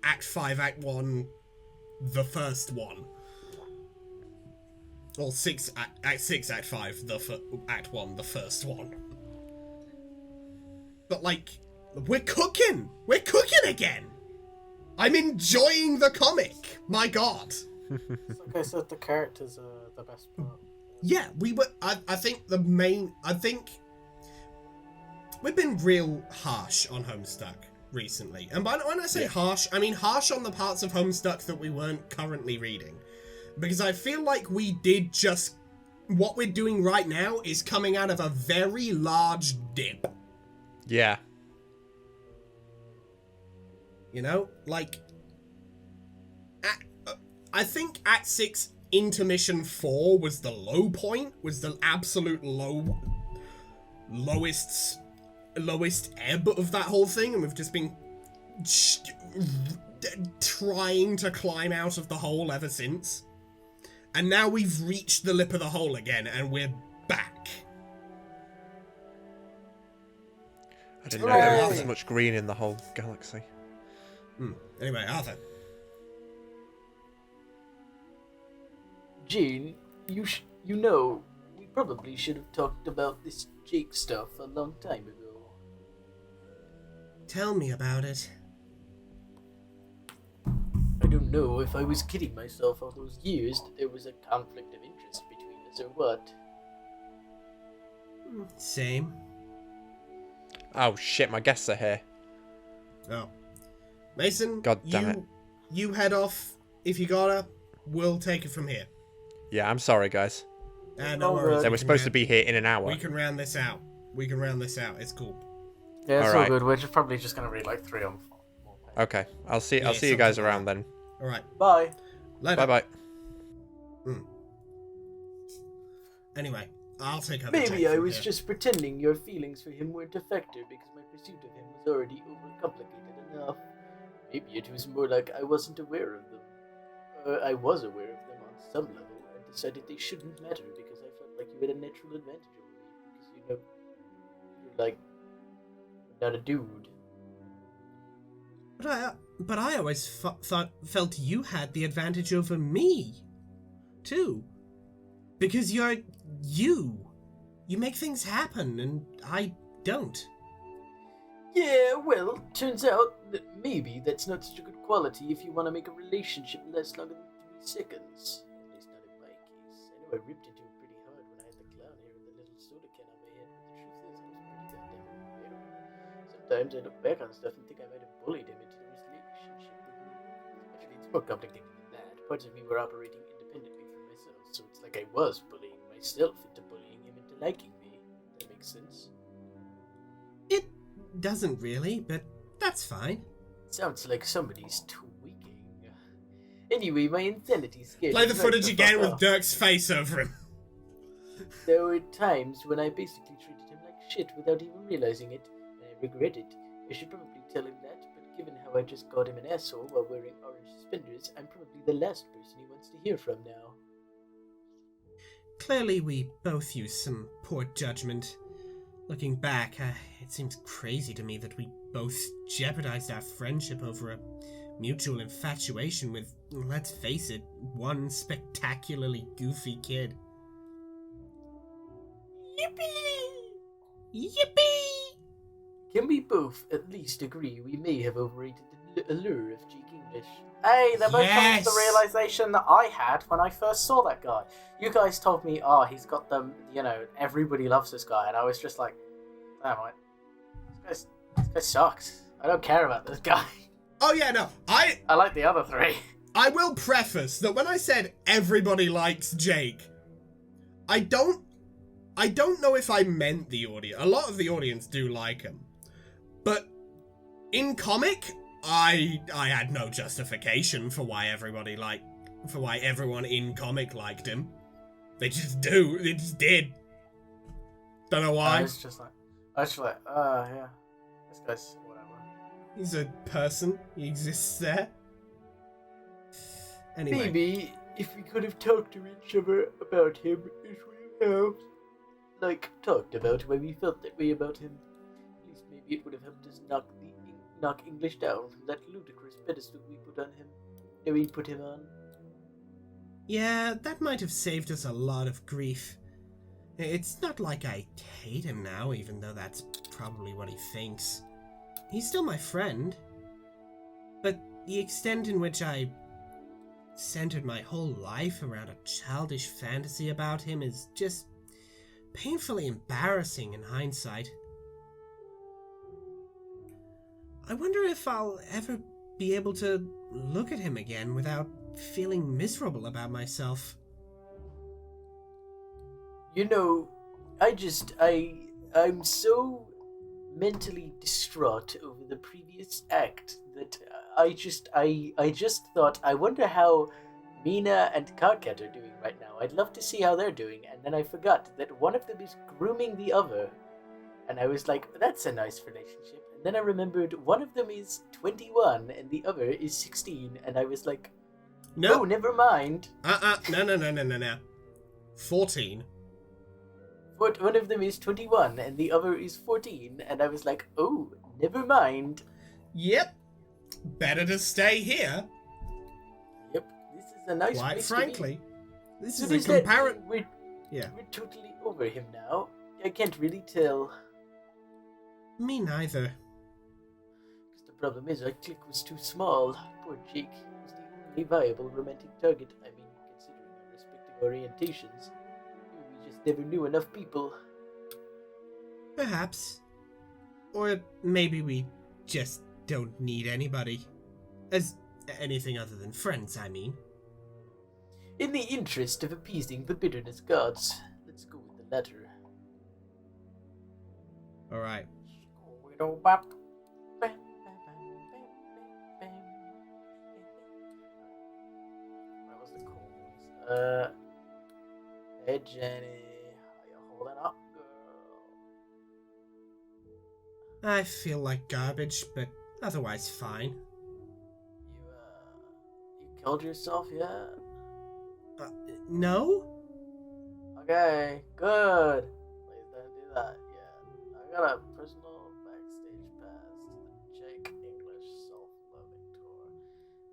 Act 5, Act 1, the first one. Or Act 6, Act 5, Act 1, the first one. But, like, we're cooking! We're cooking again! I'm enjoying the comic! My God! Like I said, the characters are the best part. Yeah, I think we've been real harsh on Homestuck recently. And when I say harsh, I mean harsh on the parts of Homestuck that we weren't currently reading. Because I feel like we did just... what we're doing right now is coming out of a very large dip. Yeah. You know? Like... I think Act 6 intermission 4 was the low point, was the absolute lowest ebb of that whole thing, and we've just been trying to climb out of the hole ever since. And now we've reached the lip of the hole again, and we're back. I didn't know there was this much green in the whole galaxy. Anyway, Arthur. Gene, you know, we probably should have talked about this Jake stuff a long time ago. Tell me about it. I don't know if I was kidding myself all those years that there was a conflict of interest between us or what. Same. Oh shit, my guests are here. Oh. Mason, God damn it. You head off. If you gotta, we'll take it from here. Yeah, I'm sorry, guys. No worries. They were supposed to be here in an hour. We can round this out. It's cool. Yeah, it's all Alright. good. We're just probably just gonna read like 3 on 4. Okay, I'll see you something guys like around that. then. Alright. Bye. Later. Bye bye. Anyway, I'll take over. Maybe I was just pretending your feelings for him weren't a factor because my pursuit of him was already overcomplicated enough. Maybe it was more like I wasn't aware of them. I was aware of them on some level and decided they shouldn't matter because I felt like you had a natural advantage over me because, you're like, not a dude. But I always felt you had the advantage over me, too. Because you're you. You make things happen, and I don't. Yeah, well, turns out that maybe that's not such a good quality if you want to make a relationship last longer than 3 seconds. At least not in my case. I know I ripped into him pretty hard when I had the clown hair and the little soda can on my head, but the truth is I was pretty goddamn embarrassed. Sometimes I look back on stuff and think I might have bullied him into the relationship with me. Actually, it's more complicated than that. Parts of me were operating independently from myself, so it's like I was bullying myself into bullying him into liking me. That makes sense. It doesn't really, but that's fine. Sounds like somebody's tweaking. Anyway, my insanity scared Play me the right footage the again fuck with off. Dirk's face over him. There were times when I basically treated him like shit without even realizing it, and I regret it. I should probably tell him that, but given how I just called him an asshole while wearing orange suspenders, I'm probably the last person he wants to hear from now. Clearly, we both used some poor judgment. Looking back, it seems crazy to me that we both jeopardized our friendship over a mutual infatuation with, let's face it, one spectacularly goofy kid. Yippee! Yippee! Can we both at least agree we may have overrated the allure of Jake English? Hey, they're both coming to the Yes! realization that I had when I first saw that guy. You guys told me, he's got them, everybody loves this guy, and I was just like, damn it, this guy sucks. I don't care about this guy. Oh yeah, no, I like the other 3. I will preface that when I said everybody likes Jake, I don't know if I meant the audience. A lot of the audience do like him. But in comic, I had no justification for why everyone in comic liked him. They just do. They just did. Don't know why. I was just like, yeah, this guy's whatever. He's a person. He exists there. Anyway. Maybe if we could have talked to each other about him, it would have helped. Like, talked about when we felt that way about him. At least maybe it would have helped us knock English down from that ludicrous pedestal we put on him. We put him on. Yeah, that might have saved us a lot of grief. It's not like I hate him now, even though that's probably what he thinks. He's still my friend. But the extent in which I centered my whole life around a childish fantasy about him is just painfully embarrassing in hindsight. I wonder if I'll ever be able to look at him again without feeling miserable about myself. I'm so mentally distraught over the previous act that I just thought, I wonder how Mina and Karkat are doing right now. I'd love to see how they're doing. And then I forgot that one of them is grooming the other. And I was like, that's a nice relationship. And then I remembered one of them is 21 and the other is 16. And I was like, No. oh, never mind. No. 14. One of them is 21 and the other is 14. And I was like, oh, never mind. Yep. Better to stay here. Yep, this is a nice Quite place frankly. to be. This So is a does that comparison. mean Yeah. we're totally over him now? I can't really tell. Me neither. Because the problem is our clique was too small. Poor Jake. He was the only viable romantic target. I mean, considering our respective orientations. We just never knew enough people. Perhaps. Or maybe we just don't need anybody. As anything other than friends, I mean. In the interest of appeasing the bitterness gods, let's go with the latter. Alright. What was the cool voice? Hey Jenny, how you holding up, girl? I feel like garbage, but otherwise fine. You killed yourself yet? No? Okay, good. Please don't do that yet. I got a personal backstage pass to the Jake English self-loving tour,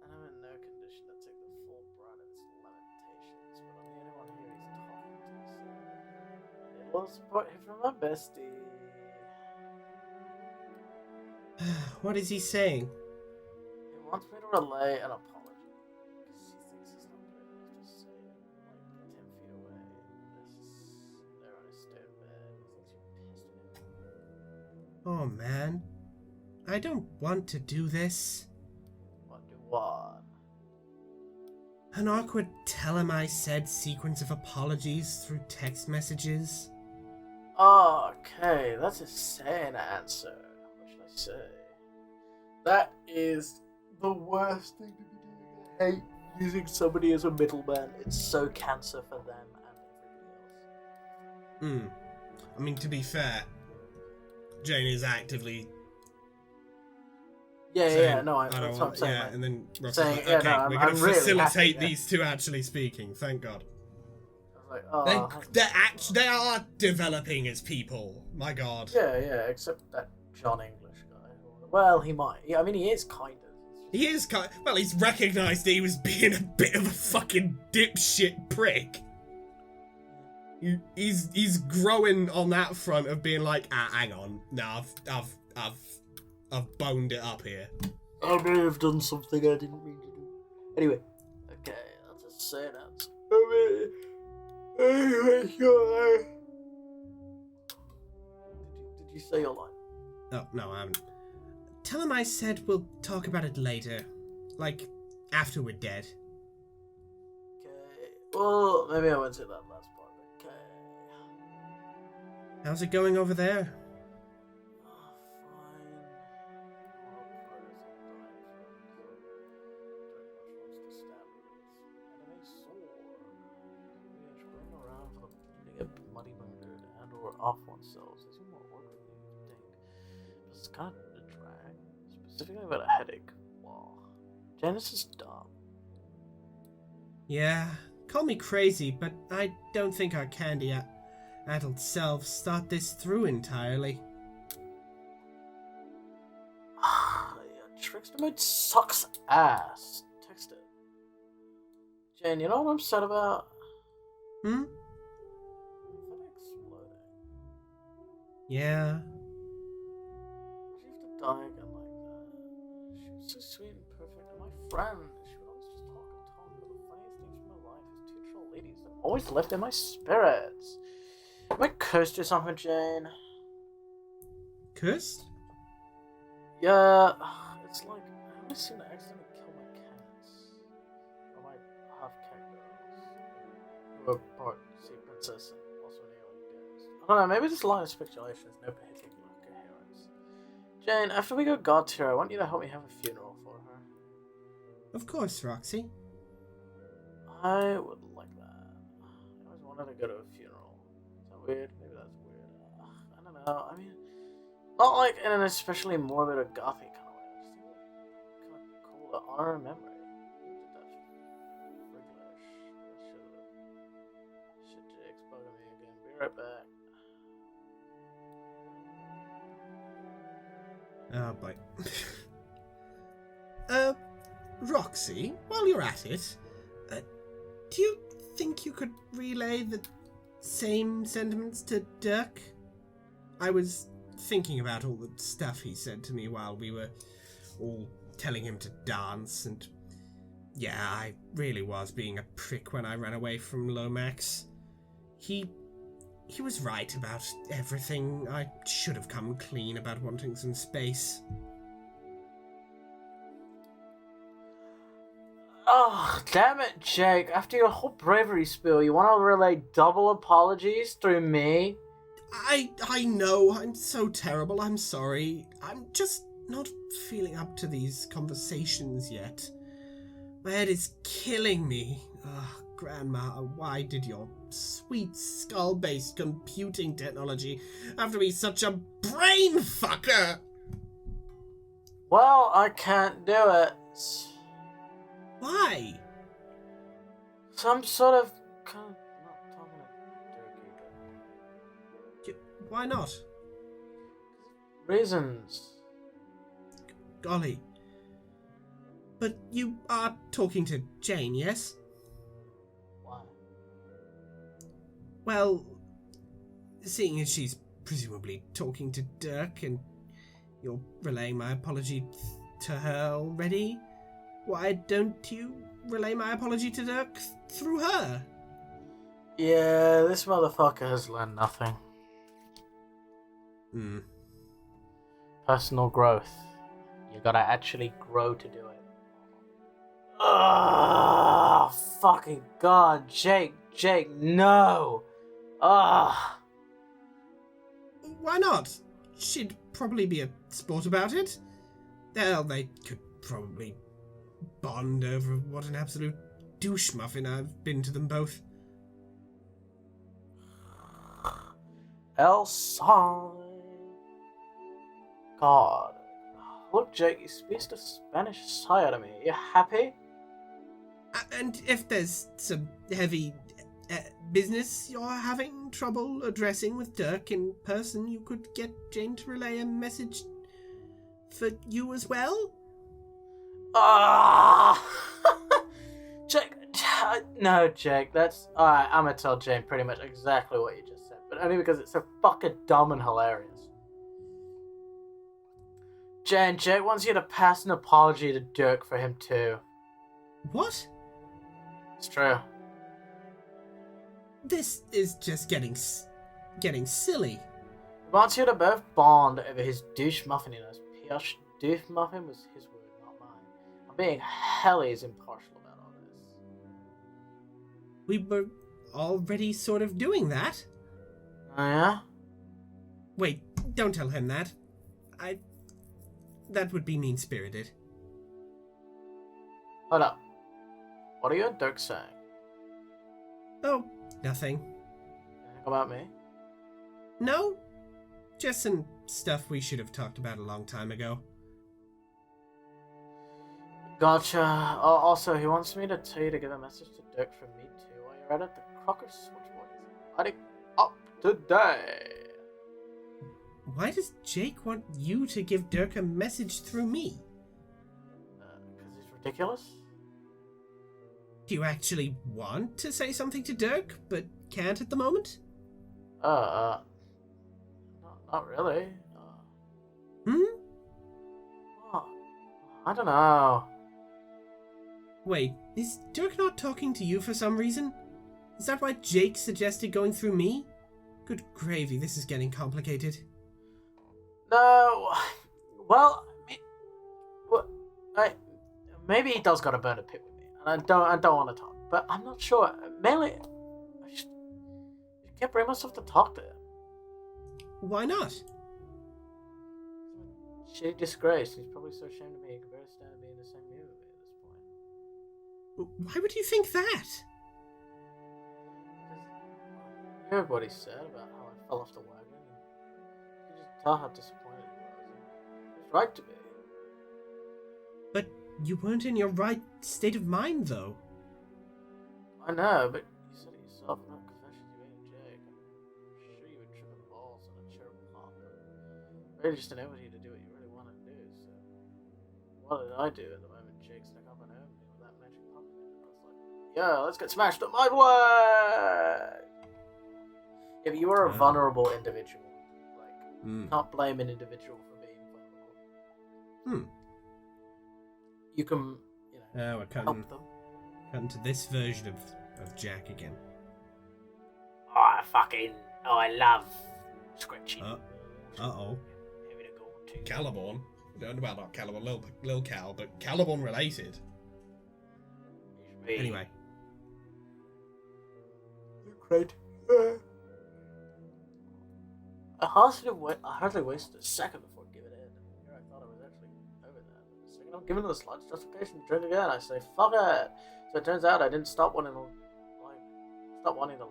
and I'm in no condition to take the full brunt of his lamentations, but I'm the only one here he's talking to, so a little support here from my bestie. What is he saying? He wants me to relay an apology, because he thinks he's not brave enough to say it, like 10 feet away. They're on his stone bed, he thinks you're pissed at him. Oh man. I don't want to do this. What do what? An awkward tell him I said sequence of apologies through text messages. Okay, that's a sane answer. What should I say? That is the worst thing to be doing. I hate using somebody as a middleman. It's so cancer for them and everybody else. I mean, to be fair, Jane is actively Yeah, no, I that's don't what I'm want, saying. yeah, like, and then Ross saying, was like, yeah, okay, no, we're I'm going to really facilitate happy, these two actually speaking. Thank God. I was like, oh, They are developing as people. My God. yeah, except that John English guy. Well, he might. Yeah, I mean, he is kind of. He is well, he's recognised he was being a bit of a fucking dipshit prick. He's growing on that front of being like, hang on, no, I've boned it up here. I may have done something I didn't mean to do. Anyway, okay, that's a sad answer. Anyway, sure. Did you say your line? Oh, no, I haven't. Tell him I said we'll talk about it later. Like, after we're dead. Okay. Well, maybe I won't say that last part. Okay. How's it going over there? Oh, fine. Muddy murdered and or off oneself isn't more work than you think. But it's kind of a drag. Specifically about a headache. Wow. Janice is dumb. Yeah, call me crazy, but I don't think our candy adult selves thought this through entirely. Yeah, Trickster mode sucks ass. Text it. Jen, you know what I'm upset about? Hmm? Exploding. Yeah. Why'd you have to die again like that? She was so sweet and perfect, and my friend. She would always just talk and talk, but the funniest things from my life is two troll ladies that always left in my spirits. Am I cursed or something, Jane? Cursed? Yeah, it's like I always seem to accidentally kill my cats. Or my half-cat girls. Who are part sea princess and also an alien ghost. I don't know, maybe this line of speculation has no particular coherence. Jane, after we go god tier, I want you to help me have a funeral for her. Of course, Roxy. I would like that. I always wanted to go to a funeral. Is that weird? Maybe that's weird. I don't know. I mean, not like in an especially morbid or gothic kind of way. I just think it's kind of cool to honor a memory. That's friglish. Shit, Jake's bugging me again. Be right back. Oh boy. Roxy, while you're at it, do you think you could relay the same sentiments to Dirk? I was thinking about all the stuff he said to me while we were all telling him to dance, and yeah, I really was being a prick when I ran away from Lomax. He was right about everything. I should have come clean about wanting some space. Oh, damn it, Jake. After your whole bravery spill, you want to relay double apologies through me? I know, I'm so terrible, I'm sorry. I'm just not feeling up to these conversations yet. My head is killing me. Ugh, Grandma, why did your sweet skull-based computing technology have to be such a brain fucker? Well, I can't do it. Why? Some sort of kind of not talking to Dirk either. Why not? Reasons. Golly. But you are talking to Jane, yes? Why? Well, seeing as she's presumably talking to Dirk and you're relaying my apology to her already, why don't you relay my apology to Dirk through her? Yeah, this motherfucker has learned nothing. Personal growth. You gotta actually grow to do it. Ugh, fucking god, Jake, no! Ugh. Why not? She'd probably be a sport about it. Hell, they could probably bond over what an absolute douche muffin I've been to them both. El Son. God. Look, Jake, you speak the Spanish side of me. You happy? And if there's some heavy business you're having trouble addressing with Dirk in person, you could get Jane to relay a message for you as well? Ah! Jake, no, Jake, that's... Alright, I'm gonna tell Jane pretty much exactly what you just said, but only because it's so fucking dumb and hilarious. Jane, Jake wants you to pass an apology to Dirk for him too. What? It's true. This is just getting silly. He wants you to both bond over his douche muffininess. P.S. Douche muffin was his word, not mine. I'm being hellies impartial about all this. We were already sort of doing that. Oh yeah? Wait, don't tell him that. That would be mean-spirited. Hold up. What are you and Dirk saying? Oh, nothing. Anything about me? No? Just some stuff we should have talked about a long time ago. Gotcha. Also, he wants me to tell you to give a message to Dirk from me too while you're at it. The Crocker Switchboard is lighting up today. Why does Jake want you to give Dirk a message through me? Because he's ridiculous? Do you actually want to say something to Dirk, but can't at the moment? Not really. Oh, I don't know. Wait, is Dirk not talking to you for some reason? Is that why Jake suggested going through me? Good gravy, this is getting complicated. No, well, maybe he does got to burn a pit with me, and I don't want to talk, but I'm not sure. Mainly, I can't bring myself to talk to him. Why not? Shitty disgrace. He's probably so ashamed of me he can barely stand to be in the same room with me at this point. Why would you think that? heard what he said about how I fell off the wagon. You could just tell how disappointed he was. He was right to be. But you weren't in your right state of mind, though. I know, but you said it yourself in that confession you made to Jake. I'm sure you were tripping balls on a cherub pop. Really just enabled you to do what you really wanted to do, so... What did I do at the moment Jake snuck up and owned me with that magic puppet? I was like, yeah, let's get smashed up my way! Yeah, but you are a vulnerable individual. Like, you can't blame an individual for being vulnerable. You can, we're help them. cutting to this version of Jack again. I love scratching. Uh-oh. Having a go too. Caliborn. Well, not Caliborn, Lil Cal, but Caliborn related. Anyway. Great. I hardly wasted a second before giving in. Here I thought I was actually over that. The second I'm given the slightest justification to drink again, I say, fuck it! So it turns out I didn't stop wanting to like I told myself.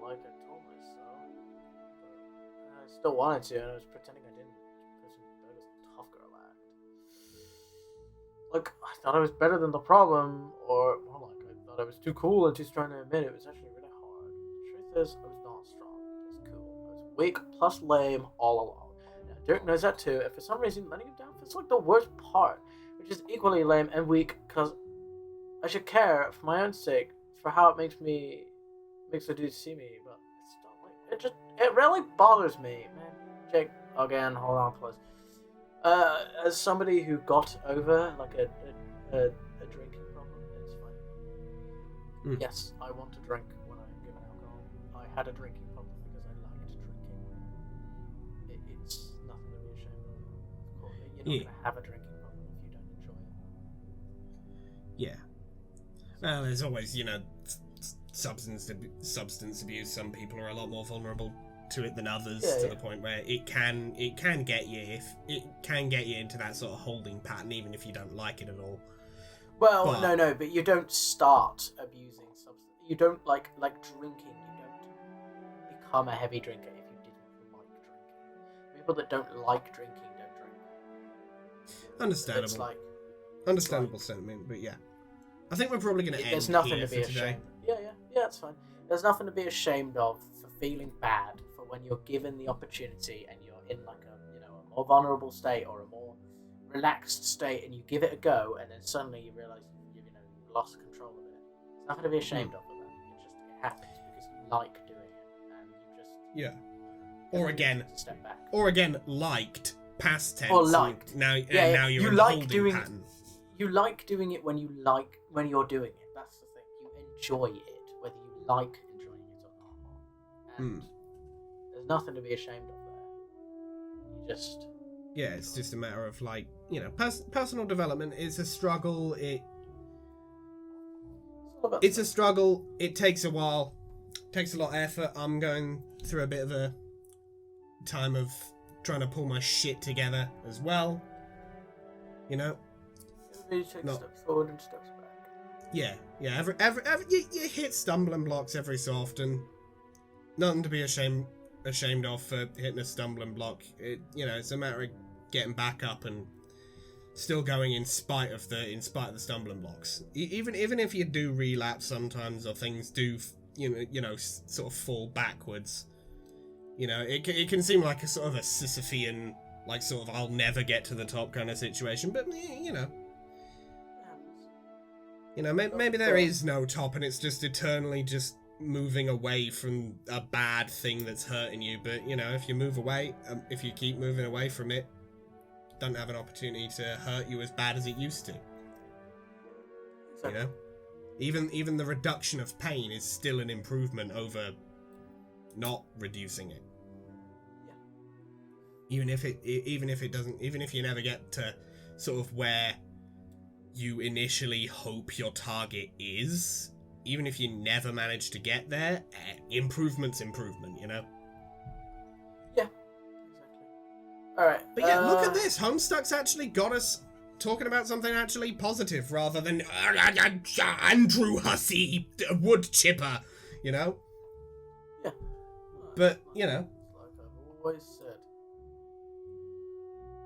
But I still wanted to, and I was pretending I didn't. That was a tough girl act. Like, I thought I was better than the problem, or more like I thought I was too cool and too strong to admit it was actually really hard. The truth is, I was not strong. I was cool. I was weak plus lame all along. Now, Dirk knows that too, and for some reason, letting him down feels like the worst part, which is equally lame and weak, because I should care for my own sake for how it makes the dude see me, but it's still like it really bothers me, man. Jake, again, hold on, please. As somebody who got over like a drinking problem, it's fine. Yes, I want to drink when I'm given alcohol. I had a drinking problem because I liked drinking. It's nothing to be ashamed of. Of course, you're not gonna have a drinking problem if you don't enjoy it. Yeah. Well, there's always, substance abuse. Some people are a lot more vulnerable to it than others, to the point where it can get you into that sort of holding pattern, even if you don't like it at all. Well, but you don't start abusing substance. You don't like drinking. You don't become a heavy drinker if you didn't like drinking. People that don't like drinking don't drink. Understandable. It's understandable sentiment, but yeah. I think we're probably going to end There's nothing here to be for today. ashamed. Yeah, it's fine. There's nothing to be ashamed of for feeling bad for when you're given the opportunity and you're in like a more vulnerable state or a more relaxed state, and you give it a go, and then suddenly you realise you've lost control of it. There's nothing to be ashamed of that. It happens because you like doing it, and you just Or again, step back. Or again, liked past tense. Or liked. Now you're you in like the holding doing pattern. You like doing it when you're doing it. That's the thing. You enjoy it, whether you like enjoying it or not. And there's nothing to be ashamed of there. You just... Yeah, it's just a matter of personal development is a struggle. It's a struggle. It takes a while. Takes a lot of effort. I'm going through a bit of a time of trying to pull my shit together as well. You take steps forward and steps back. Yeah. Every you hit stumbling blocks every so often. Nothing to be ashamed of for hitting a stumbling block. It's a matter of getting back up and still going in spite of the stumbling blocks. Even if you do relapse sometimes, or things do sort of fall backwards. It can seem like a sort of a Sisyphean, sort of I'll never get to the top kind of situation, but maybe there is no top, and it's just eternally just moving away from a bad thing that's hurting you. But if you move away, if you keep moving away from it, don't have an opportunity to hurt you as bad as it used to. Exactly. Even the reduction of pain is still an improvement over not reducing it. Yeah. Even if you never get to sort of where you initially hope your target is, even if you never manage to get there, improvement's improvement, Yeah, exactly. Alright. But yeah, look at this. Homestuck's actually got us talking about something actually positive rather than Andrew Hussey, wood chipper, Yeah. But, you know. Like I've always said,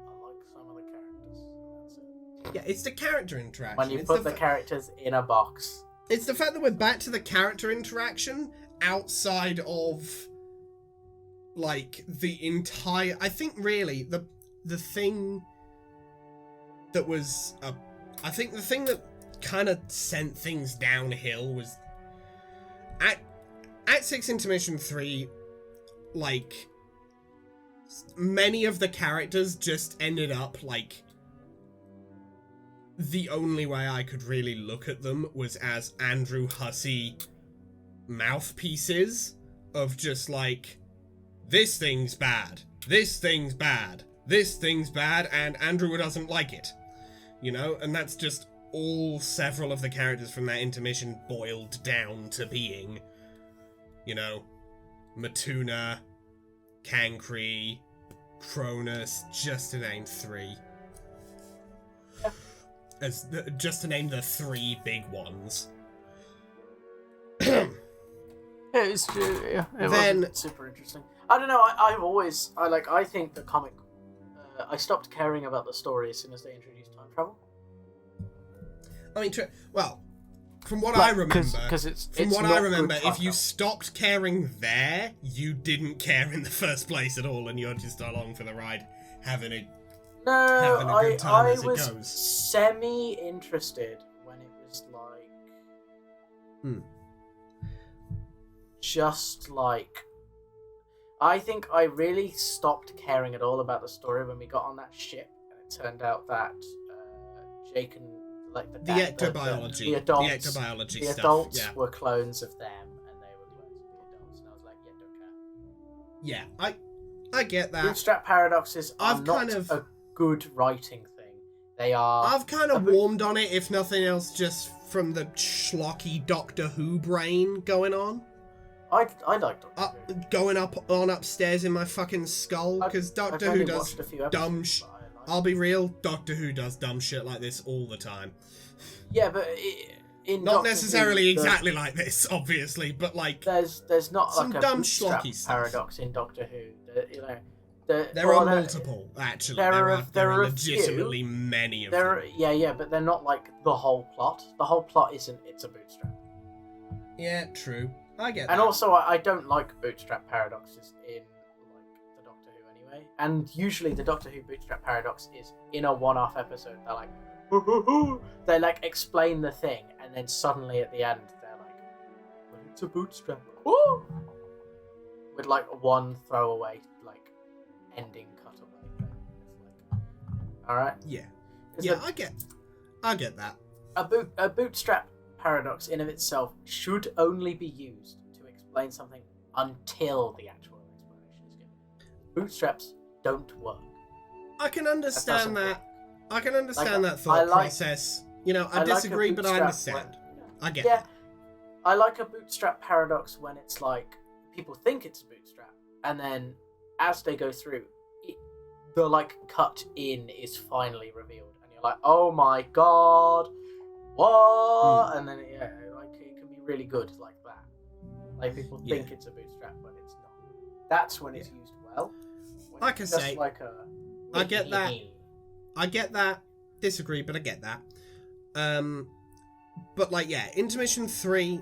I like some of the characters. That's it. Yeah, it's the character interaction. When you It's put the the characters in a box. It's the fact that we're back to the character interaction outside of, like, the entire... I think, really, the thing that was... I think the thing that kind of sent things downhill was... Act 6 Intermission 3, like, many of the characters just ended up, like... The only way I could really look at them was as Andrew Hussey mouthpieces of just like, this thing's bad, this thing's bad, this thing's bad, and Andrew doesn't like it. You know? And that's just all several of the characters from that intermission boiled down to being. You know, Matuna, Cancri, Cronus, just to name 3. Just to name the 3 big ones. It wasn't super interesting. I don't know. I think the comic. I stopped caring about the story as soon as they introduced time travel. I mean, well, from what I remember, if you stopped caring there, you didn't care in the first place at all, and you're just along for the ride, having a good time as it goes. I was semi-interested when it was like... Just like... I think I really stopped caring at all about the story when we got on that ship, and it turned out that Jake and like the ectobiology the stuff, adults were clones of them, and they were clones of the adults, and I was like, yeah, don't care. Yeah, I get that. Bootstrap paradoxes are not a good writing thing. They are... I've kind of warmed on it, if nothing else, just from the schlocky Doctor Who brain going on. I like Doctor Who. Going on upstairs in my fucking skull, because Doctor Who does dumb shit. I'll be real, Doctor Who does dumb shit like this all the time. Yeah, but in not Doctor necessarily Who, exactly like this, obviously, but like there's not some like a dumb bootstrap schlocky stuff. paradox in Doctor Who. You know, there are multiple, actually. There are legitimately many of them. Yeah, but they're not like the whole plot. The whole plot isn't it's a bootstrap. Yeah, true. I get that. And also, I don't like bootstrap paradoxes in like the Doctor Who anyway. And usually, the Doctor Who bootstrap paradox is in a one-off episode. They're like, they like explain the thing, and then suddenly at the end, they're like, "But it's a bootstrap." Woo! With like one throwaway like ending cutaway thing. It's like, all right. Yeah. Yeah, I get that. A bootstrap paradox in of itself should only be used to explain something until the actual explanation is given. Bootstraps don't work. I can understand that. I can understand like, that thought process. You know, I disagree, but I understand. I get that. I like a bootstrap paradox when it's like people think it's a bootstrap, and then as they go through, the like cut in is finally revealed, and you're like, oh my god. What? And then it can be really good like that. Like people think it's a bootstrap, but it's not. That's when it's used well. Like I say, I get that. I get that. Disagree, but I get that. But like, Intermission 3,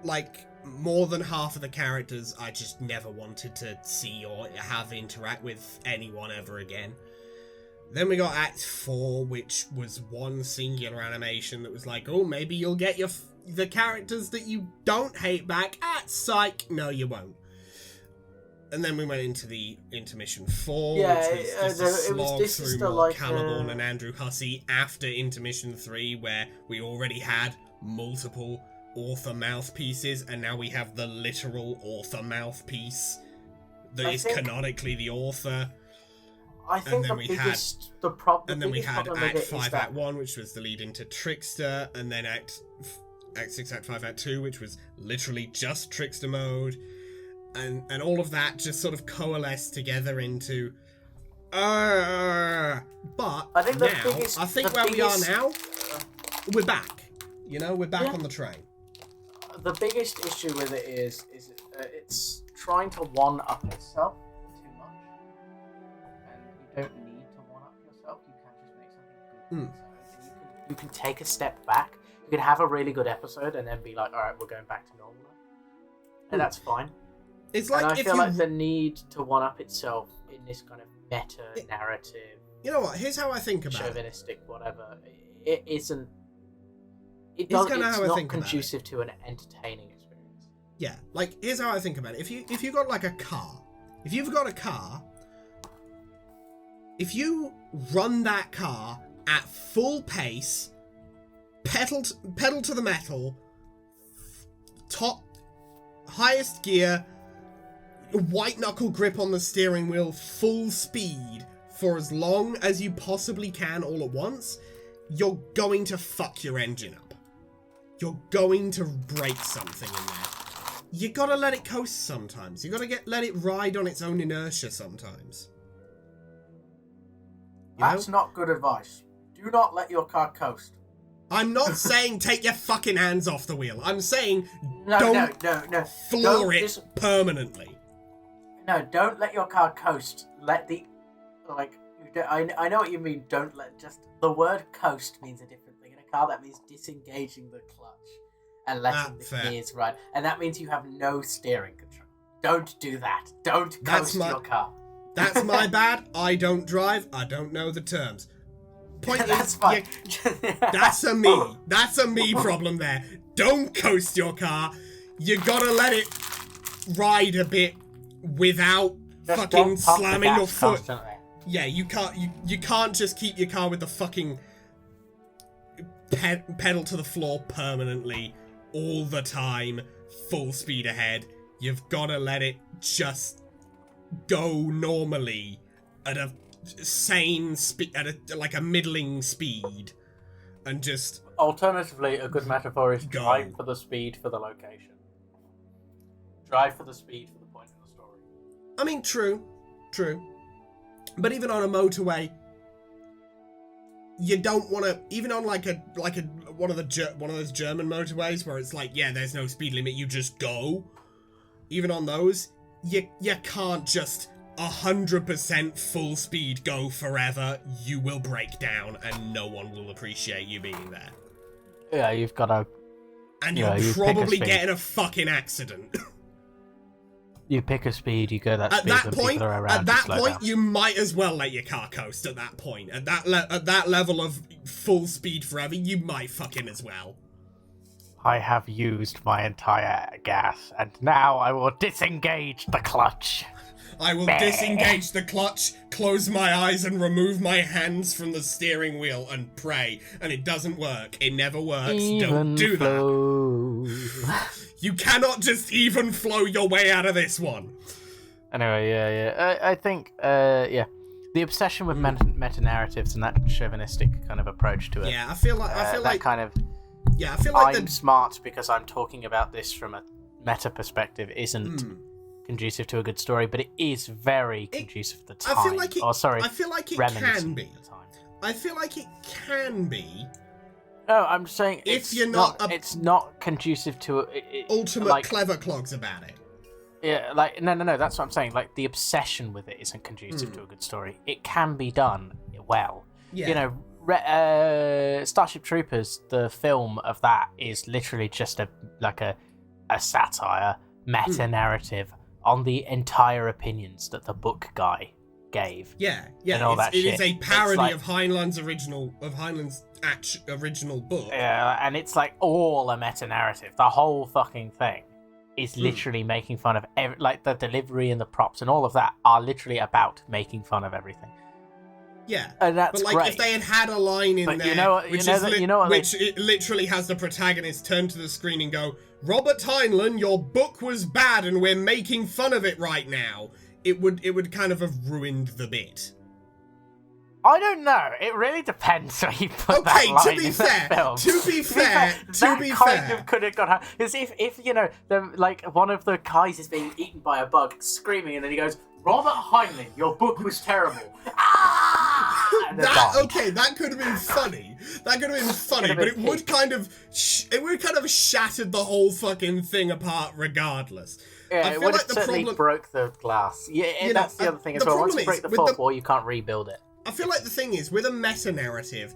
like more than half of the characters I just never wanted to see or have interact with anyone ever again. Then we got Act 4, which was one singular animation that was like, oh, maybe you'll get the characters that you don't hate back. Psych! No, you won't. And then we went into the Intermission 4, which was just a slog through more Caliborn and Andrew Hussey after Intermission 3, where we already had multiple author mouthpieces, and now we have the literal author mouthpiece that is canonically the author. I think and then we had Act 5, Act 1, which was the lead into Trickster, and then Act 6, Act 5, Act 2, which was literally just Trickster mode, and all of that just sort of coalesced together into... But I think where we are now, we're back. You know, we're back on the train. The biggest issue with it is trying to one-up yourself too much. And you don't need to one-up yourself. You can just make something good. And you can take a step back. You can have a really good episode and then be like, all right, we're going back to normal now. And that's fine. It's like, and I if feel you... like the need to one-up itself in this kind of meta-narrative, You know what? Here's how I think about it. chauvinistic, whatever, it isn't... It's kinda how I not think about conducive to an entertaining experience. Yeah, like, here's how I think about it. If you got, like, a car, if you've got a car, if you run that car at full pace, pedal to the metal, top, highest gear, white knuckle grip on the steering wheel, full speed, for as long as you possibly can all at once, you're going to fuck your engine up. You're going to break something in there. You gotta let it coast sometimes. You gotta let it ride on its own inertia sometimes. That's not good advice. Do not let your car coast. I'm not saying take your fucking hands off the wheel. I'm saying No. floor it permanently. No, don't let your car coast. Let the... I know what you mean. Don't let... Just... The word coast means a different thing. In a car, that means disengaging the clutch and letting the gears ride. And that means you have no steering control. Don't do that. Don't coast your car. That's my bad. I don't drive. I don't know the terms. Point That's is, fine. that's a me. That's a me problem there. Don't coast your car. You gotta let it ride a bit without Just fucking don't pump the slamming gas your foot. constantly. Yeah, you can't just keep your car with the fucking pedal to the floor permanently all the time, full speed ahead. You've gotta let it just go normally at a sane speed, at a middling speed, and just... Alternatively, a good metaphor is Go. drive for the speed for the location. Drive for the speed for the point in the story. I mean, true. But even on a motorway, you don't want to... Even on one of those German motorways where it's like, yeah, there's no speed limit, you just go. Even on those, you can't just 100% full speed go forever. You will break down and no one will appreciate you being there. Yeah, you've got to... And Yeah, you'll you probably pick a get in a fucking accident. You pick a speed, you go that At speed that when point, people are around, you slow down. you might as well let your car coast. At that point, at that level of full speed forever, you might fucking as well. I have used my entire gas, and now I will disengage the clutch. I will disengage the clutch, close my eyes, and remove my hands from the steering wheel and pray. And it doesn't work. It never works. Don't do that. You cannot just even flow your way out of this one. Anyway, yeah. I think, the obsession with meta-narratives and that chauvinistic kind of approach to it. Yeah, I feel like kind of... Yeah, I feel like I'm smart because I'm talking about this from a meta perspective isn't conducive to a good story, but it is very conducive to the time. I feel like it reminiscent can be. of the time. I feel like it can be. No, I'm saying If you're not it's not conducive to ultimate clever clogs about it. Yeah, no, that's what I'm saying. Like, the obsession with it isn't conducive to a good story. It can be done well. Yeah. You know, Starship Troopers, the film of that, is literally just a satire, meta-narrative on the entire opinions that the book guy gave. Yeah, and all that shit. It is a parody like, of Heinlein's original book. Yeah, and it's like all a meta-narrative. The whole fucking thing is literally making fun of the delivery and the props and all of that are literally about making fun of everything. Yeah, and that's but great. If they had a line in there, which it literally has the protagonist turn to the screen and go, "Robert Heinlein, your book was bad, and we're making fun of it right now," it would kind of have ruined the bit. I don't know. It really depends where you put that line in the film. To be fair, kind of could have got. Because if you know, one of the guys is being eaten by a bug, screaming, and then he goes, "Robert Heinlein, your book was terrible." Ah! and then died. Okay, that could have been funny. That could have been funny, but it would kind of shattered the whole fucking thing apart regardless. Yeah, I it feel would like have the certainly problem. broke the glass. Yeah, You that's know, the other thing as the well. Once problem you break is, the with fourth the- wall, you can't rebuild it. I feel like the thing is, with a meta-narrative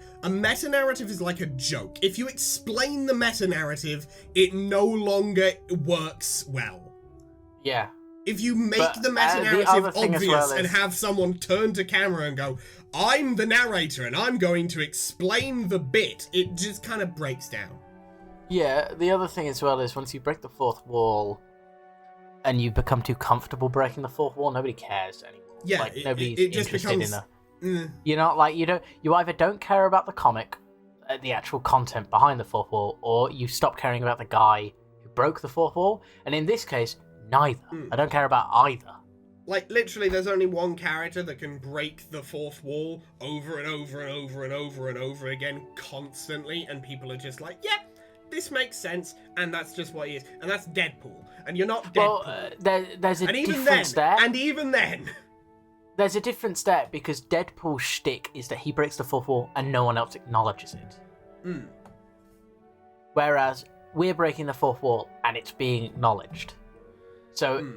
is like a joke. If you explain the meta-narrative, it no longer works well. Yeah. If you make But, the the meta-narrative other thing as obvious well and is- have someone turn to camera and go, I'm the narrator and I'm going to explain the bit, it just kind of breaks down. Yeah, the other thing as well is once you break the fourth wall and you become too comfortable breaking the fourth wall, nobody cares anymore. Yeah, like, it nobody's just interested becomes... in the... You're not like, you either don't care about the comic, the actual content behind the fourth wall, or you stop caring about the guy who broke the fourth wall. And in this case, neither. I don't care about either. Like, literally, there's only one character that can break the fourth wall over and over and over and over and over again constantly, and people are just like, yeah, this makes sense, and that's just what he is. And that's Deadpool. And you're not Deadpool. Well, there's a and even difference then, there. And even then... There's a difference there, because Deadpool's shtick is that he breaks the fourth wall and no one else acknowledges it. Whereas we're breaking the fourth wall and it's being acknowledged. So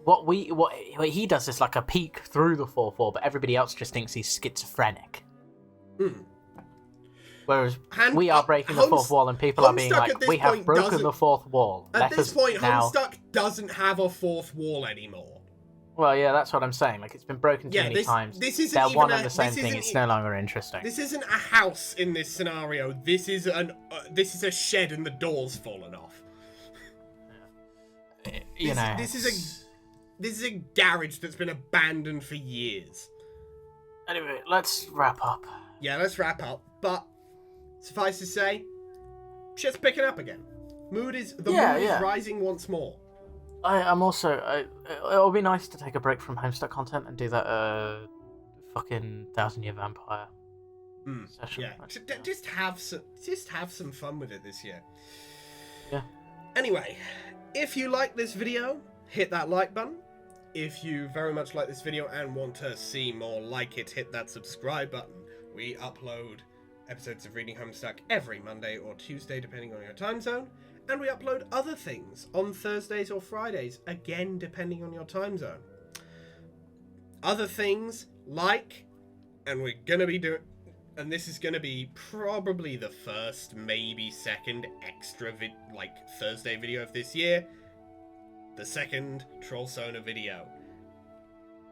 what he does is like a peek through the fourth wall, but everybody else just thinks he's schizophrenic. Whereas we are breaking the fourth wall and people are being like, we have broken the fourth wall. At this point, now... Homestuck doesn't have a fourth wall anymore. Well, yeah, that's what I'm saying. Like, it's been broken too many times. They're one and the same thing. It's no longer interesting. This isn't a house in this scenario. This is a shed and the door's fallen off. This is a garage that's been abandoned for years. Anyway, let's wrap up. Yeah, let's wrap up. But suffice to say, shit's picking up again. Mood is rising once more. I'm also. It'll be nice to take a break from Homestuck content and do that fucking 1,000-Year Vampire session. Yeah, just have some fun with it this year. Yeah. Anyway, if you like this video, hit that like button. If you very much like this video and want to see more like it, hit that subscribe button. We upload episodes of Reading Homestuck every Monday or Tuesday, depending on your time zone. And we upload other things on Thursdays or Fridays, again, depending on your time zone. Other things like, and we're going to be doing, and this is going to be probably the first, maybe second extra Thursday video of this year, the second Trollsona video.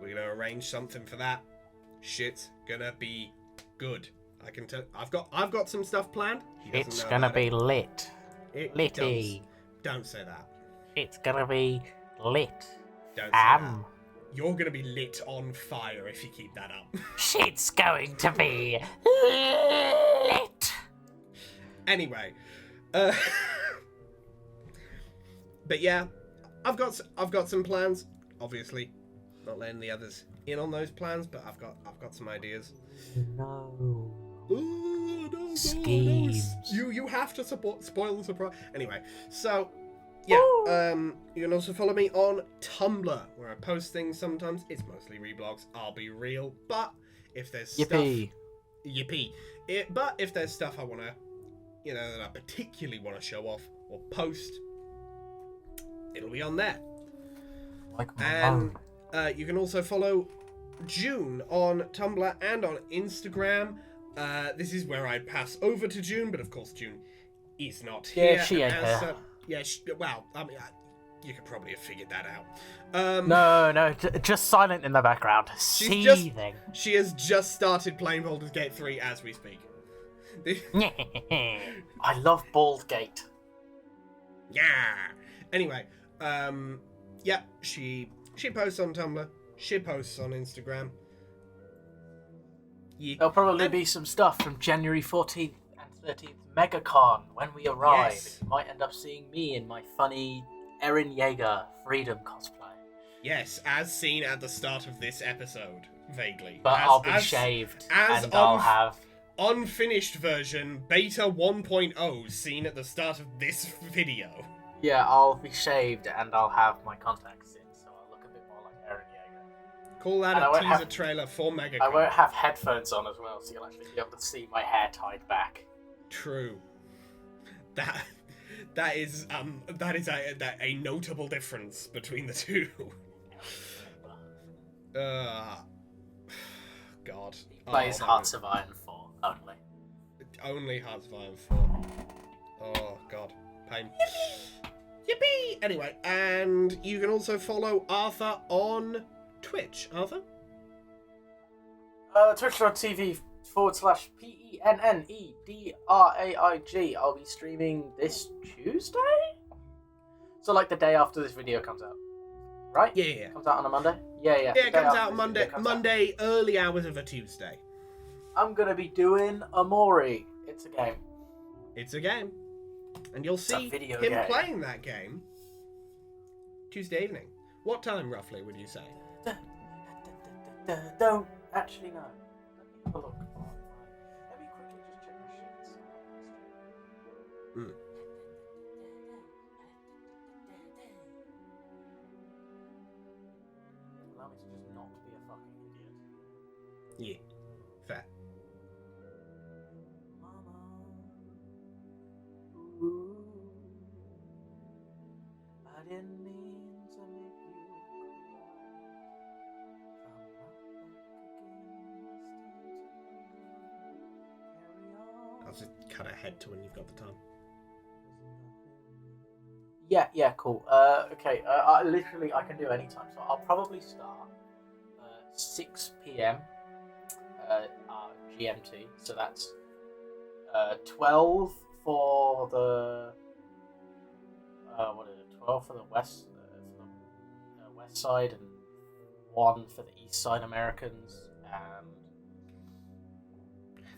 We're going to arrange something for that. Shit's going to be good. I can tell. I've got some stuff planned. It's going to be lit. Litty. Don't say that. It's gonna be lit. Don't say that. You're gonna be lit on fire if you keep that up. Shit's going to be lit. Anyway, but yeah, I've got some plans. Obviously, not letting the others in on those plans, but I've got some ideas. No. No, schemes. You have to spoil the surprise. Anyway, so yeah, you can also follow me on Tumblr where I post things sometimes. It's mostly reblogs, I'll be real, but if there's Yippee. But if there's stuff I want to, that I particularly want to show off or post, it'll be on there. And you can also follow June on Tumblr and on Instagram. This is where I pass over to June, but of course June is not here. Yeah, she ain't here. Well, I mean, you could probably have figured that out. No, just silent in the background. Seething. She has just started playing Baldur's Gate 3 as we speak. I love Baldur's Gate. Yeah. Anyway, yeah, she posts on Tumblr. She posts on Instagram. Yeah. There'll probably be some stuff from January 14th and 13th MegaCon when we arrive. Yes. You might end up seeing me in my funny Eren Yeager Freedom cosplay. Yes, as seen at the start of this episode, vaguely. But I'll be shaved and I'll have... unfinished version, beta 1.0, seen at the start of this video. Yeah, I'll be shaved and I'll have my contacts in, so I'll look a bit more like Eren Yeager. Call that And I a won't teaser have- trailer for Mega. I won't have headphones on as well, so you'll actually be able to see my hair tied back. True. That is a notable difference between the two. God. Plays Hearts of Iron 4 only. Only Hearts of Iron 4. Oh, God. Pain. Yippee! Anyway, and you can also follow Arthur on Twitch. Arthur? Twitch.tv/PENNEDRAIG. I'll be streaming this Tuesday? So, like, the day after this video comes out. Right? Yeah. Comes out on a Monday? Yeah. Yeah, it comes out Monday, early hours of a Tuesday. I'm gonna be doing Amori. It's a game. It's a game. And you'll see video him game. playing that game Tuesday evening. What time, roughly, would you say? Don't actually know. Let me have a look. Let me quickly just check my shit. Allow me to just not be a fucking idiot. Yeah. Fair. Mama. Ooh. I didn't mean to make you cry. I'm not back again. Carry on. I'll just cut ahead to when you've got the time. Yeah, cool. Okay, literally I can do any time, so I'll probably start 6 p.m. GMT, so that's 12 for the 12 for the west west side and 1 for the east side Americans, and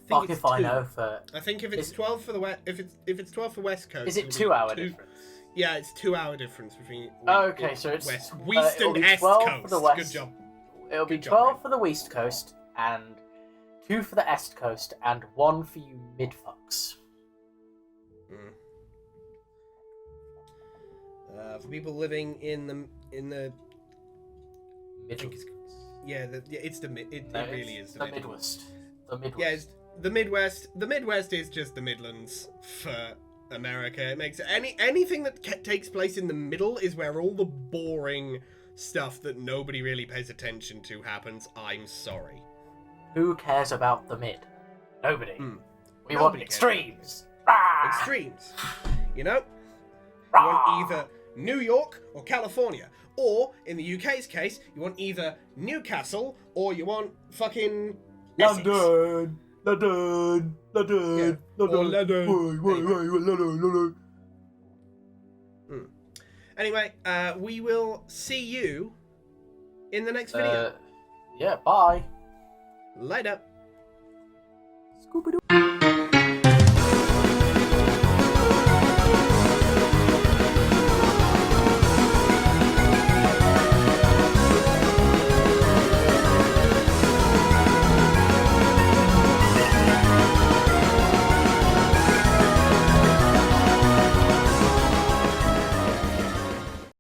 fuck if I know for. I think if it's 12 for the west, if it's 12 for West Coast, Is it 2 hour difference? Yeah, it's 2 hour difference between. Okay, so it's West it'll and be East 12 Coast. for the west. Good job. It'll be Good job, 12 mate. for the West Coast and 2 for the Est Coast and 1 for you mid-fucks. For people living in the Mid- it's the mid. It No, really it's is the mid. Midwest. The Midwest. Yeah, it's the Midwest. The Midwest is just the Midlands for America. It makes anything that takes place in the middle is where all the boring stuff that nobody really pays attention to happens. I'm sorry. Who cares about the mid? Nobody. We Nobody want cares extremes. Extremes. You know? You want either New York or California. Or, in the UK's case, you want either Newcastle or you want fucking Essex. London. Yeah. Or London. Anyway, we will see you in the next video. Yeah, bye. Later. Scooby-Doo.